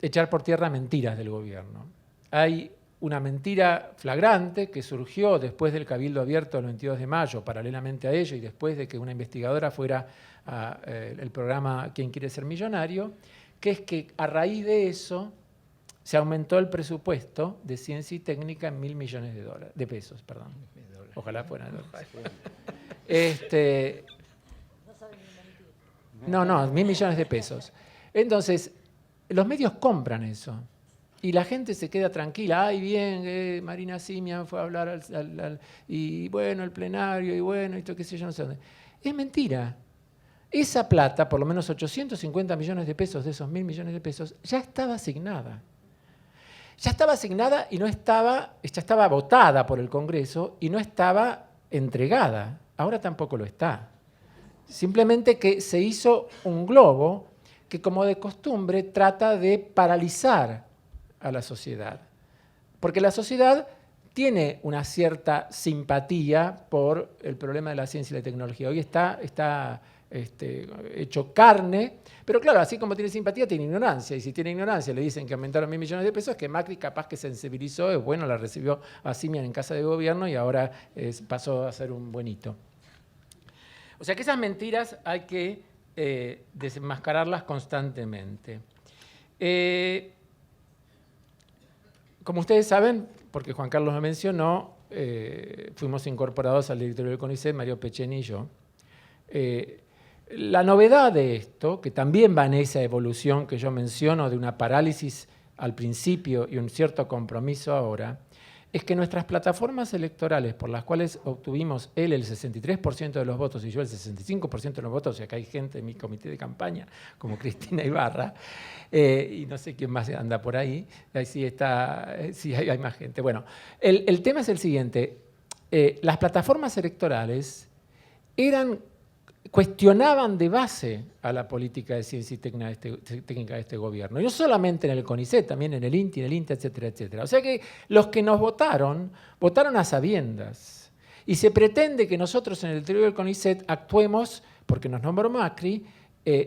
echar por tierra mentiras del gobierno. Hay una mentira flagrante que surgió después del Cabildo Abierto del 22 de mayo, paralelamente a ello, y después de que una investigadora fuera al programa ¿Quién quiere ser millonario?, que es que a raíz de eso se aumentó el presupuesto de ciencia y técnica en $1.000 millones de pesos. Perdón. Ojalá fueran dólares. No, 1.000 millones de pesos. Entonces, los medios compran eso. Y la gente se queda tranquila. Ay, bien, Marina Simian fue a hablar y bueno, el plenario, y bueno, esto qué sé yo, no sé dónde. Es mentira. Esa plata, por lo menos 850 millones de pesos de esos 1.000 millones de pesos, ya estaba asignada. Ya estaba asignada y ya estaba votada por el Congreso y no estaba entregada. Ahora tampoco lo está. Simplemente que se hizo un globo que, como de costumbre, trata de paralizar a la sociedad. Porque la sociedad tiene una cierta simpatía por el problema de la ciencia y la tecnología. Hoy está hecho carne, pero claro, así como tiene simpatía, tiene ignorancia. Y si tiene ignorancia, le dicen que aumentaron 1.000 millones de pesos, que Macri capaz que sensibilizó, es bueno, la recibió a Simian en Casa de Gobierno y ahora pasó a ser un buenito. O sea que esas mentiras hay que desenmascararlas constantemente. Como ustedes saben, porque Juan Carlos lo mencionó, fuimos incorporados al directorio del CONICET, Mario Pecheni y yo. La novedad de esto, que también va en esa evolución que yo menciono de una parálisis al principio y un cierto compromiso ahora, es que nuestras plataformas electorales por las cuales obtuvimos él el 63% de los votos y yo el 65% de los votos, o sea que hay gente en mi comité de campaña, como Cristina Ibarra, y no sé quién más anda por ahí, ahí sí está, sí hay más gente. Bueno, el tema es el siguiente, las plataformas electorales cuestionaban de base a la política de ciencia y técnica de este gobierno. Y no solamente en el CONICET, también en el INTI, en el INTA, etcétera, etcétera. O sea que los que nos votaron a sabiendas. Y se pretende que nosotros en el interior del CONICET actuemos, porque nos nombró Macri,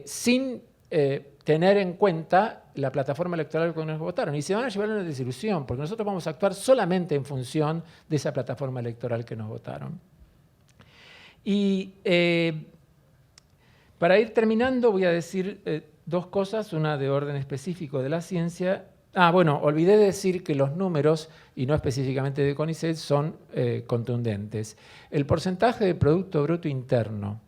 sin tener en cuenta la plataforma electoral que nos votaron. Y se van a llevar una desilusión, porque nosotros vamos a actuar solamente en función de esa plataforma electoral que nos votaron. Y para ir terminando voy a decir dos cosas, una de orden específico de la ciencia. Bueno, olvidé decir que los números, y no específicamente de CONICET, son contundentes. El porcentaje de Producto Bruto Interno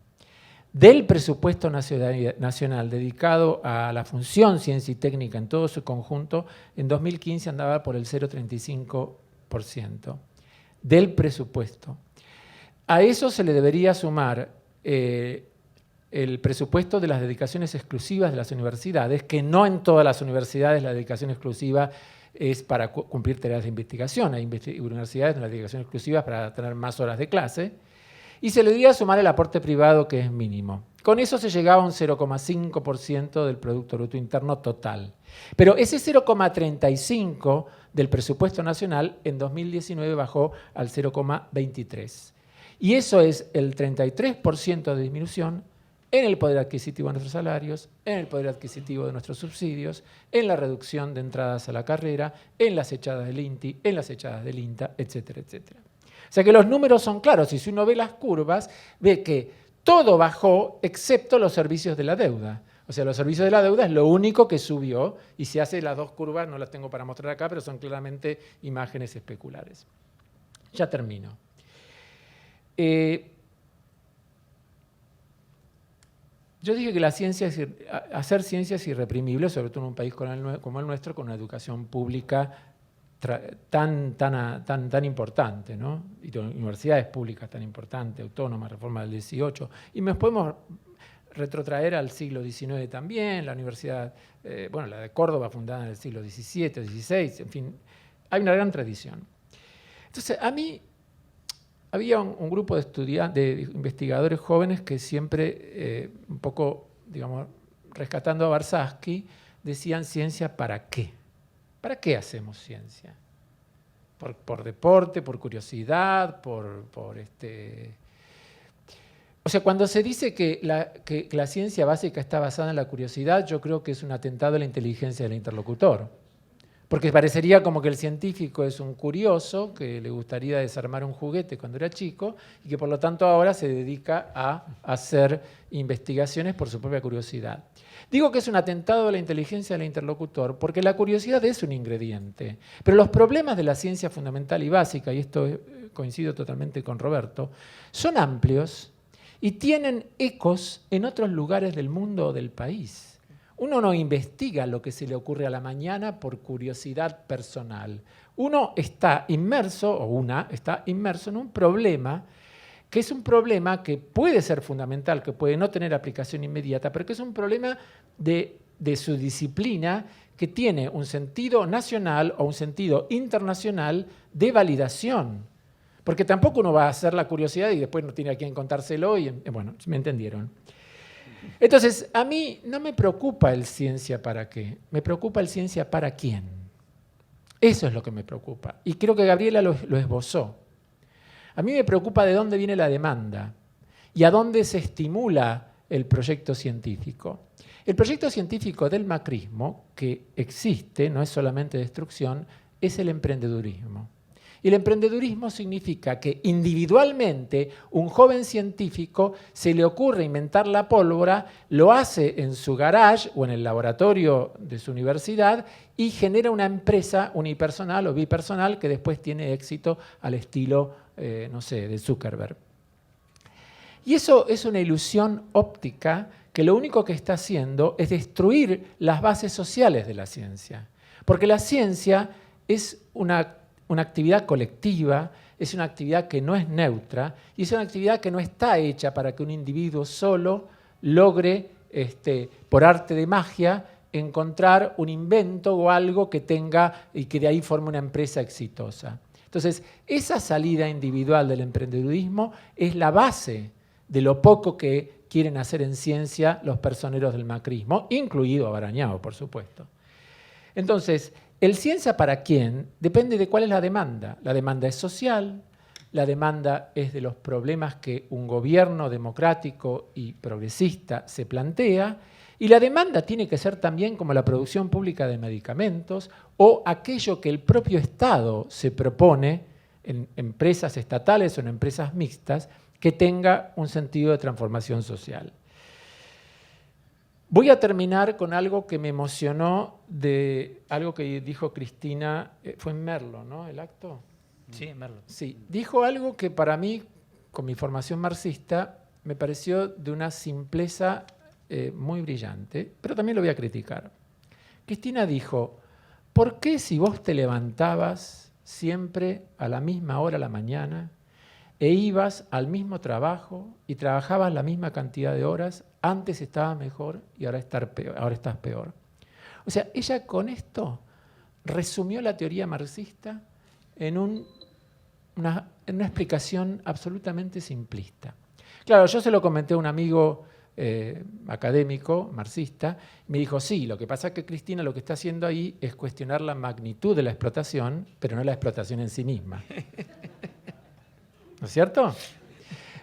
del presupuesto nacional dedicado a la función ciencia y técnica en todo su conjunto, en 2015 andaba por el 0,35% del presupuesto. A eso se le debería sumar el presupuesto de las dedicaciones exclusivas de las universidades, que no en todas las universidades la dedicación exclusiva es para cumplir tareas de investigación. Hay universidades con la dedicación exclusiva para tener más horas de clase. Y se le debería sumar el aporte privado, que es mínimo. Con eso se llegaba a un 0,5% del Producto Bruto Interno total. Pero ese 0,35% del presupuesto nacional en 2019 bajó al 0,23%. Y eso es el 33% de disminución en el poder adquisitivo de nuestros salarios, en el poder adquisitivo de nuestros subsidios, en la reducción de entradas a la carrera, en las echadas del INTI, en las echadas del INTA, etcétera, etcétera. O sea que los números son claros y si uno ve las curvas, ve que todo bajó excepto los servicios de la deuda. O sea, los servicios de la deuda es lo único que subió y se hace las dos curvas, no las tengo para mostrar acá, pero son claramente imágenes especulares. Ya termino. Yo dije que la ciencia hacer ciencia es irreprimible, sobre todo en un país como el nuestro, con una educación pública tan importante, ¿no? Y universidades públicas tan importantes, autónomas, reforma del 18. Y nos podemos retrotraer al siglo XIX también, la universidad, la de Córdoba fundada en el siglo XVII, XVI, en fin, hay una gran tradición. Entonces, a mí había un grupo de investigadores jóvenes que siempre, un poco, digamos, rescatando a Warshawski, decían ciencia ¿para qué? ¿Para qué hacemos ciencia? Por deporte, por curiosidad, O sea, cuando se dice que la ciencia básica está basada en la curiosidad, yo creo que es un atentado a la inteligencia del interlocutor. Porque parecería como que el científico es un curioso que le gustaría desarmar un juguete cuando era chico y que por lo tanto ahora se dedica a hacer investigaciones por su propia curiosidad. Digo que es un atentado a la inteligencia del interlocutor porque la curiosidad es un ingrediente. Pero los problemas de la ciencia fundamental y básica, y esto coincido totalmente con Roberto, son amplios y tienen ecos en otros lugares del mundo o del país. Uno no investiga lo que se le ocurre a la mañana por curiosidad personal. Uno está inmerso, o una está inmerso en un problema que es un problema que puede ser fundamental, que puede no tener aplicación inmediata, pero que es un problema de su disciplina que tiene un sentido nacional o un sentido internacional de validación. Porque tampoco uno va a hacer la curiosidad y después no tiene a quién contárselo y, bueno, me entendieron. Entonces, a mí no me preocupa el ciencia para qué, me preocupa el ciencia para quién. Eso es lo que me preocupa. Y creo que Gabriela lo esbozó. A mí me preocupa de dónde viene la demanda y a dónde se estimula el proyecto científico. El proyecto científico del macrismo, que existe, no es solamente destrucción, es el emprendedurismo. Y el emprendedurismo significa que individualmente un joven científico se le ocurre inventar la pólvora, lo hace en su garage o en el laboratorio de su universidad y genera una empresa unipersonal o bipersonal que después tiene éxito al estilo, de Zuckerberg. Y eso es una ilusión óptica que lo único que está haciendo es destruir las bases sociales de la ciencia. Porque la ciencia es una actividad colectiva, es una actividad que no es neutra y es una actividad que no está hecha para que un individuo solo logre, por arte de magia, encontrar un invento o algo que tenga y que de ahí forme una empresa exitosa. Entonces, esa salida individual del emprendedurismo es la base de lo poco que quieren hacer en ciencia los personeros del macrismo, incluido Abarañao, por supuesto. Entonces, ¿el ciencia para quién? Depende de cuál es la demanda. La demanda es social, la demanda es de los problemas que un gobierno democrático y progresista se plantea, y la demanda tiene que ser también como la producción pública de medicamentos o aquello que el propio Estado se propone en empresas estatales o en empresas mixtas que tenga un sentido de transformación social. Voy a terminar con algo que me emocionó de algo que dijo Cristina, fue en Merlo, ¿no? ¿El acto? Sí, en Merlo. Sí, dijo algo que para mí, con mi formación marxista, me pareció de una simpleza muy brillante, pero también lo voy a criticar. Cristina dijo, ¿por qué si vos te levantabas siempre a la misma hora a la mañana e ibas al mismo trabajo y trabajabas la misma cantidad de horas, antes estabas mejor y ahora estás peor? O sea, ella con esto resumió la teoría marxista en una explicación absolutamente simplista. Claro, yo se lo comenté a un amigo académico, marxista, y me dijo, sí, lo que pasa es que Cristina lo que está haciendo ahí es cuestionar la magnitud de la explotación, pero no la explotación en sí misma. ¿No es cierto?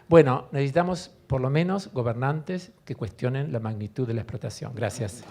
Bueno, necesitamos por lo menos gobernantes que cuestionen la magnitud de la explotación. Gracias.